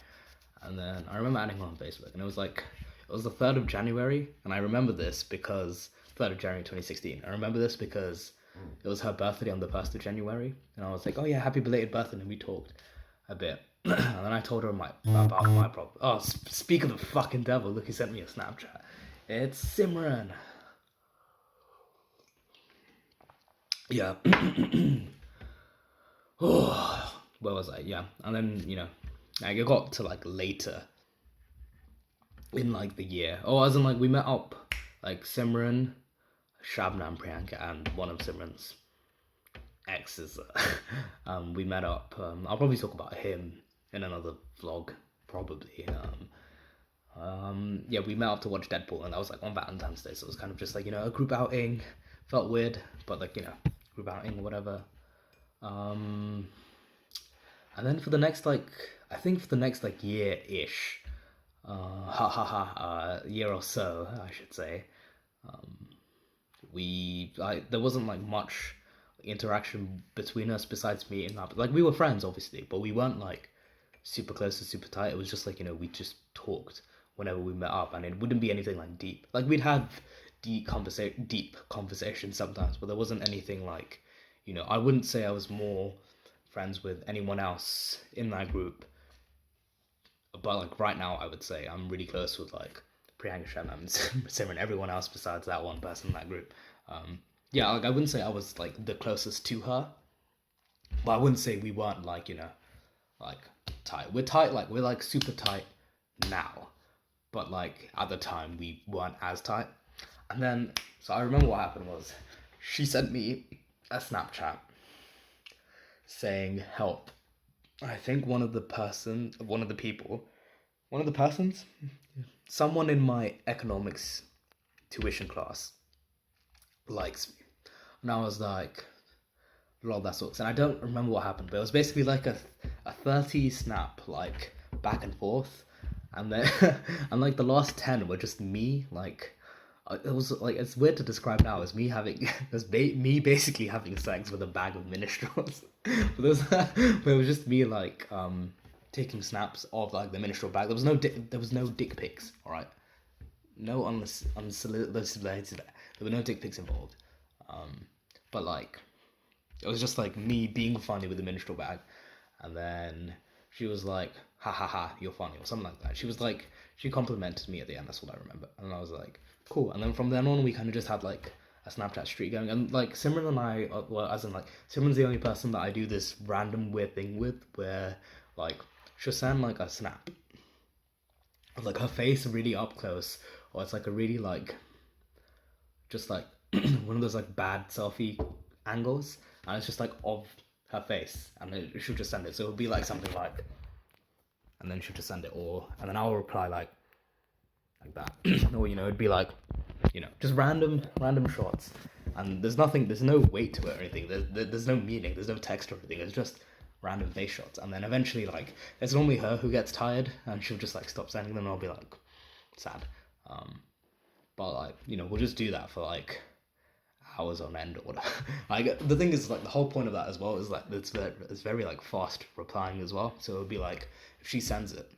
And then I remember adding her on Facebook, and it was the 3rd of January, and I remember this because 3rd of January 2016. I remember this because it was her birthday on the 1st of January, and I was like, oh yeah, happy belated birthday, and we talked a bit. And then I told her about my problem. Oh, speak of the fucking devil, look, he sent me a Snapchat. It's Simran. Yeah. Oh, where was I? Yeah. And then, like it got to like later in like the year. Oh, as in like we met up, like Simran, Shabnam, Priyanka, and one of Simran's exes. We met up. I'll probably talk about him in another vlog, probably. Yeah, we met up to watch Deadpool, and that was like on Valentine's Day, so it was kind of just like, a group outing. Felt weird, but like, group outing or whatever. And then for the next year-ish, year or so, I should say, there wasn't like much interaction between us besides meeting up. Like we were friends obviously, but we weren't like super close or super tight. It was just like, we just talked whenever we met up, and it wouldn't be anything like deep. Like we'd have deep conversations sometimes, but there wasn't anything like, I wouldn't say I was more friends with anyone else in that group, but like right now I would say I'm really close with like Priyanka, Sharma, and Simran, everyone else besides that one person in that group. Yeah, like I wouldn't say I was like the closest to her, but I wouldn't say we weren't like, like tight. We're tight, like we're like super tight now, but like at the time we weren't as tight. And then, so I remember what happened was she sent me a Snapchat saying help. I think one of the persons, someone in my economics tuition class likes me. And I was like, lol, that sucks. And I don't remember what happened, but it was basically like a 30 snap, like back and forth. and then and like the last 10 were just me like. It was like it's weird to describe now as me having me basically having sex with a bag of minstrels. But it was just me like taking snaps of like the minstrel bag. There was no dick pics. All right, no unsolicited. There were no dick pics involved. But like it was just like me being funny with the minstrel bag, and then she was like, "Ha ha ha, you're funny," or something like that. She complimented me at the end. That's what I remember, and I was like, "Cool." And then from then on, we kind of just had like a Snapchat streak going, and like Simran and I, well, as in like Simran's the only person that I do this random weird thing with, where like she'll send like a snap of like her face really up close, or it's like a really like just like one of those like bad selfie angles, and it's just like of her face, and then she'll just send it. So it'll be like something like, and then she'll just send it, or and then I'll reply like that, or it'd be like, just random shots, and there's no weight to it or anything. There's no meaning. There's no text or anything. It's just random face shots, and then eventually like it's normally her who gets tired, and she'll just like stop sending them, and I'll be like sad. But like we'll just do that for like hours on end or whatever. Like the thing is like the whole point of that as well is like it's very like fast replying as well. So it'll be like if she sends it,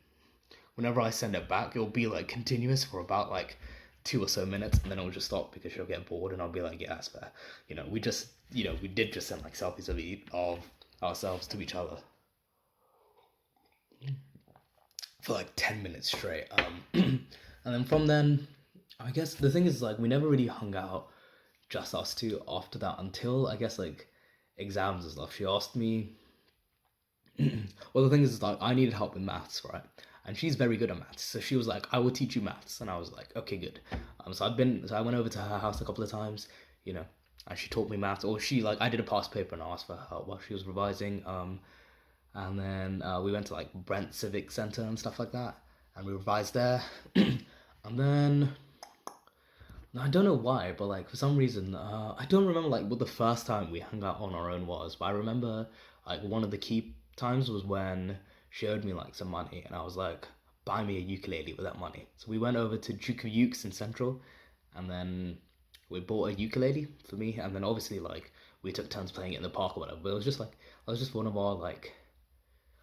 whenever I send it back, it'll be like continuous for about like 2 or so minutes, and then it'll just stop because she'll get bored, and I'll be like, yeah, that's fair. We just we did just send like selfies of ourselves to each other for like 10 minutes straight. And then from then, I guess the thing is like we never really hung out just us two after that until I guess like exams and stuff. She asked me. Well, the thing is like I needed help with maths, right? And she's very good at maths, so she was like, "I will teach you maths," and I was like, "Okay, good." So I went over to her house a couple of times, and she taught me maths. Or I did a past paper and I asked for her help while she was revising. And then we went to like Brent Civic Center and stuff like that, and we revised there. And then I don't know why, but like for some reason, I don't remember like what the first time we hung out on our own was, but I remember like one of the key times was when she owed me like some money, and I was like, buy me a ukulele with that money. So we went over to Juku Ukes in Central, and then we bought a ukulele for me, and then obviously like we took turns playing it in the park or whatever. But it was just one of our like,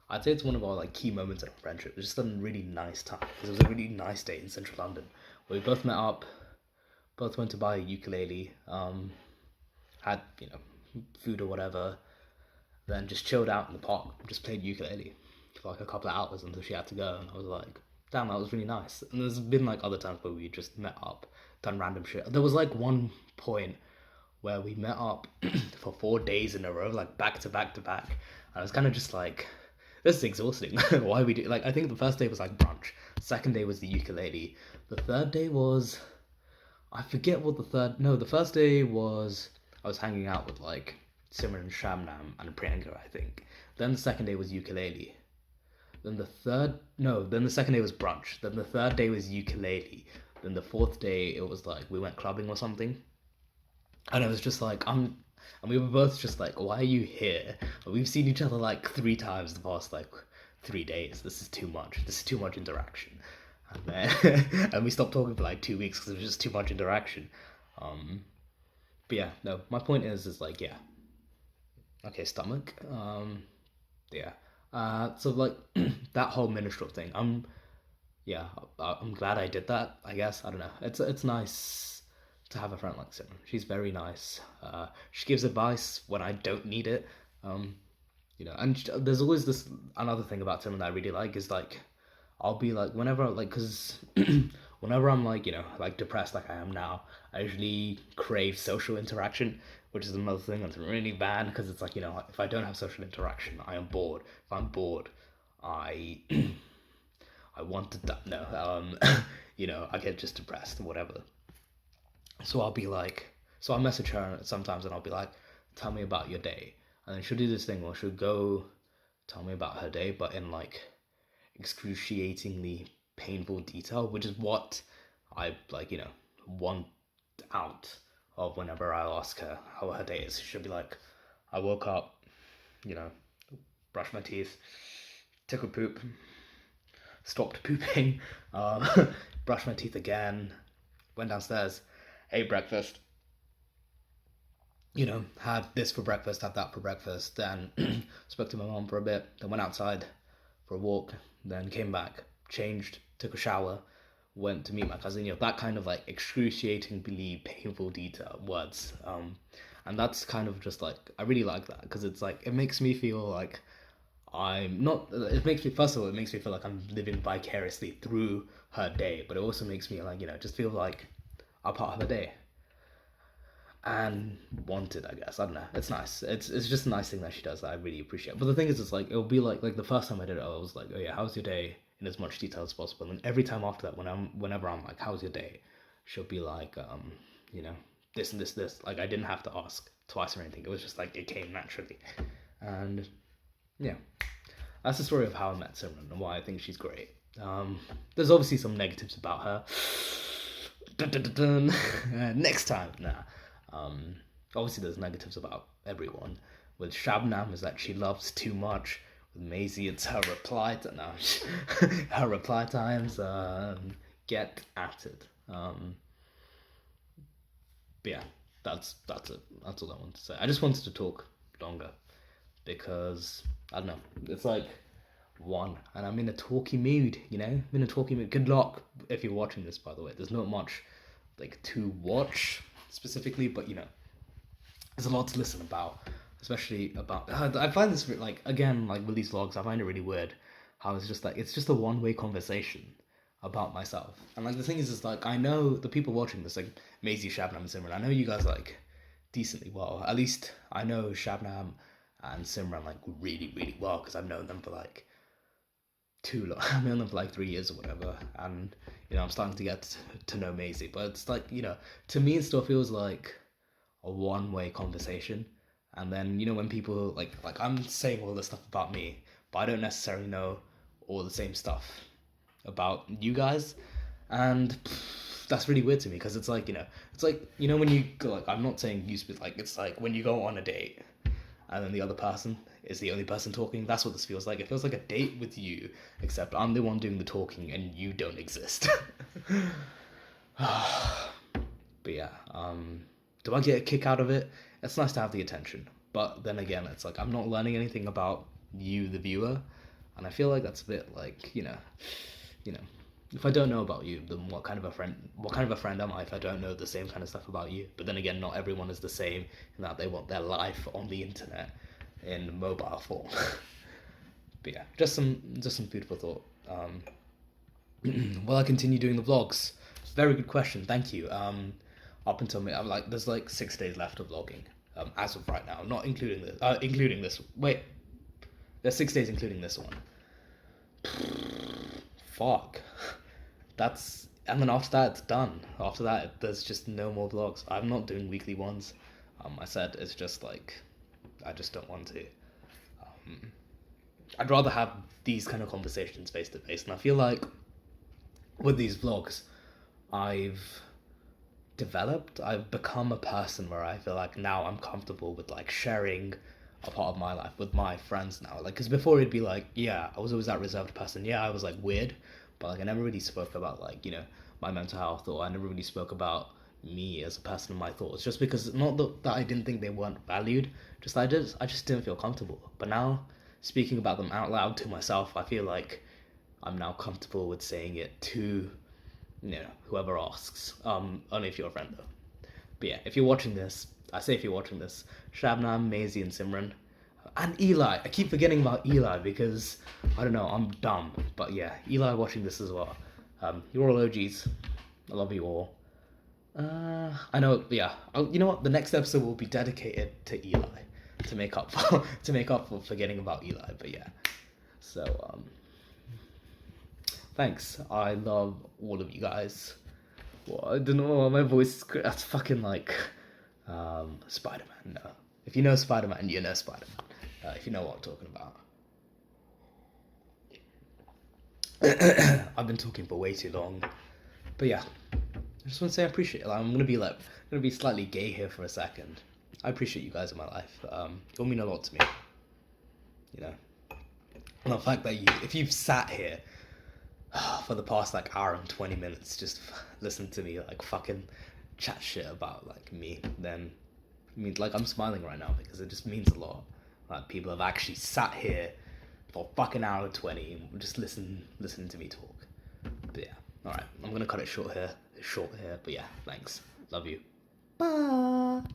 I'd say it's one of our like key moments in our friendship. It was just a really nice time because it was a really nice day in Central London where we both met up, both went to buy a ukulele, had food or whatever, then just chilled out in the park, just played ukulele for like a couple of hours until she had to go, and I was like, damn, that was really nice. And there's been like other times where we just met up, done random shit. There was like one point where we met up for 4 days in a row, like back to back to back. And I was kind of just like, this is exhausting. Why we do like I think the first day was like brunch, second day was the ukulele, the third day was I forget what the first day was I was hanging out with like Simran, Shamnam, and Priyanka, I think. Then the second day was ukulele. Then the second day was brunch. Then the third day was ukulele. Then the fourth day it was like we went clubbing or something. And it was just like and we were both just like, why are you here? We've seen each other like 3 times the past like 3 days. This is too much. This is too much interaction. And then and we stopped talking for like 2 weeks because it was just too much interaction. But yeah, no. My point is like yeah. Okay, stomach. Yeah. So like that whole minstrel thing. I'm glad I did that. I guess I don't know. It's nice to have a friend like Simran. She's very nice. She gives advice when I don't need it. And there's always this another thing about Simran that I really like is like I'll be like whenever like because whenever I'm like like depressed like I am now, I usually crave social interaction, which is another thing that's really bad because it's like if I don't have social interaction, I am bored. If I'm bored, I I want to die. No, I get just depressed and whatever. So I'll message her sometimes and I'll be like, tell me about your day, and then she'll do this thing where she'll go tell me about her day, but in like excruciatingly painful detail, which is what I like want out of whenever I ask her how her day is. She'll be like, I woke up, brushed my teeth, took a poop, stopped pooping, brushed my teeth again, went downstairs, ate breakfast, had this for breakfast, had that for breakfast, then spoke to my mom for a bit, then went outside for a walk, then came back, changed, took a shower, went to meet my cousin, that kind of like excruciatingly painful detail words. And that's kind of just like, I really like that, because it's like, it makes me feel like first of all, it makes me feel like I'm living vicariously through her day, but it also makes me like, just feel like a part of her day. And wanted, I guess. I don't know. It's nice. It's just a nice thing that she does that I really appreciate. But the thing is, it's like, it'll be like the first time I did it, I was like, oh yeah, how's your day? In as much detail as possible. And every time after that, whenever I'm like, how's your day? She'll be like, this and this. Like, I didn't have to ask twice or anything. It was just like, it came naturally. And yeah, that's the story of how I met Simran and why I think she's great. There's obviously some negatives about her. Dun, dun, dun, dun. Next time, nah. Obviously there's negatives about everyone. With Shabnam is that she loves too much. With Maisie, it's her reply to her reply times. Get at it. But yeah, that's it. That's all I want to say. I just wanted to talk longer because I don't know. It's like 1, and I'm in a talky mood. I'm in a talky mood. Good luck if you're watching this, by the way. There's not much like to watch specifically, but there's a lot to listen about, especially about I find this like, again, like with these vlogs, I find it really weird how it's just a one-way conversation about myself. And like the thing is like, I know the people watching this, like Maisie, Shabnam, and Simran, I know you guys like decently well. At least I know Shabnam and Simran like really, really well, because I've known them for like too long. I've known them for like 3 years or whatever, and I'm starting to get to know Maisie. But it's like, to me it still feels like a one-way conversation. And then when people like I'm saying all this stuff about me, but I don't necessarily know all the same stuff about you guys, and that's really weird to me, because it's like, when you go, like, I'm not saying you speak, like, it's like when you go on a date and then the other person is the only person talking. That's what this feels like. It feels like a date with you, except I'm the one doing the talking and you don't exist. But yeah, do I get a kick out of it? It's nice to have the attention, but then again, it's like I'm not learning anything about you, the viewer, and I feel like that's a bit like, if I don't know about you, then what kind of a friend am I if I don't know the same kind of stuff about you? But then again, not everyone is the same in that they want their life on the internet in mobile form. But yeah, just some food for thought. Will I continue doing the vlogs? Very good question. Thank you. Up until me, I'm like, there's like 6 days left of vlogging. As of right now, not including this. Including this. Wait, there's 6 days including this one. Fuck. And then after that, it's done. After that, there's just no more vlogs. I'm not doing weekly ones. I said it's just like, I just don't want to. I'd rather have these kind of conversations face to face, and I feel like with these vlogs, I've become a person where I feel like now I'm comfortable with like sharing a part of my life with my friends now. Like, because before it'd be like, yeah, I was always that reserved person. Yeah, I was like weird, but like I never really spoke about like, my mental health, or I never really spoke about me as a person and my thoughts, just because, not that I didn't think they weren't valued, just I just didn't feel comfortable. But now, speaking about them out loud to myself, I feel like I'm now comfortable with saying it to, whoever asks. Only if you're a friend though. But yeah, if you're watching this, Shabnam, Maisie, and Simran, and Eli. I keep forgetting about Eli because, I don't know, I'm dumb. But yeah, Eli watching this as well. You're all OGs. I love you all. I know, yeah. You know what? The next episode will be dedicated to Eli, to make up for forgetting about Eli. But yeah, so thanks. I love all of you guys. Well, I don't know. My voice is great. That's fucking like Spider-Man. No, if you know Spider-Man, you know Spider-Man. If you know what I'm talking about. I've been talking for way too long, but yeah, I just want to say I appreciate it. I'm gonna be slightly gay here for a second. I appreciate you guys in my life. You all mean a lot to me. And the fact that if you've sat here for the past like hour and 20 minutes, just listen to me like fucking chat shit about like me, then I mean, like, I'm smiling right now because it just means a lot. Like, people have actually sat here for fucking hour and 20 and just listening to me talk. But yeah, alright, I'm gonna cut it short here, but yeah, thanks. Love you. Bye.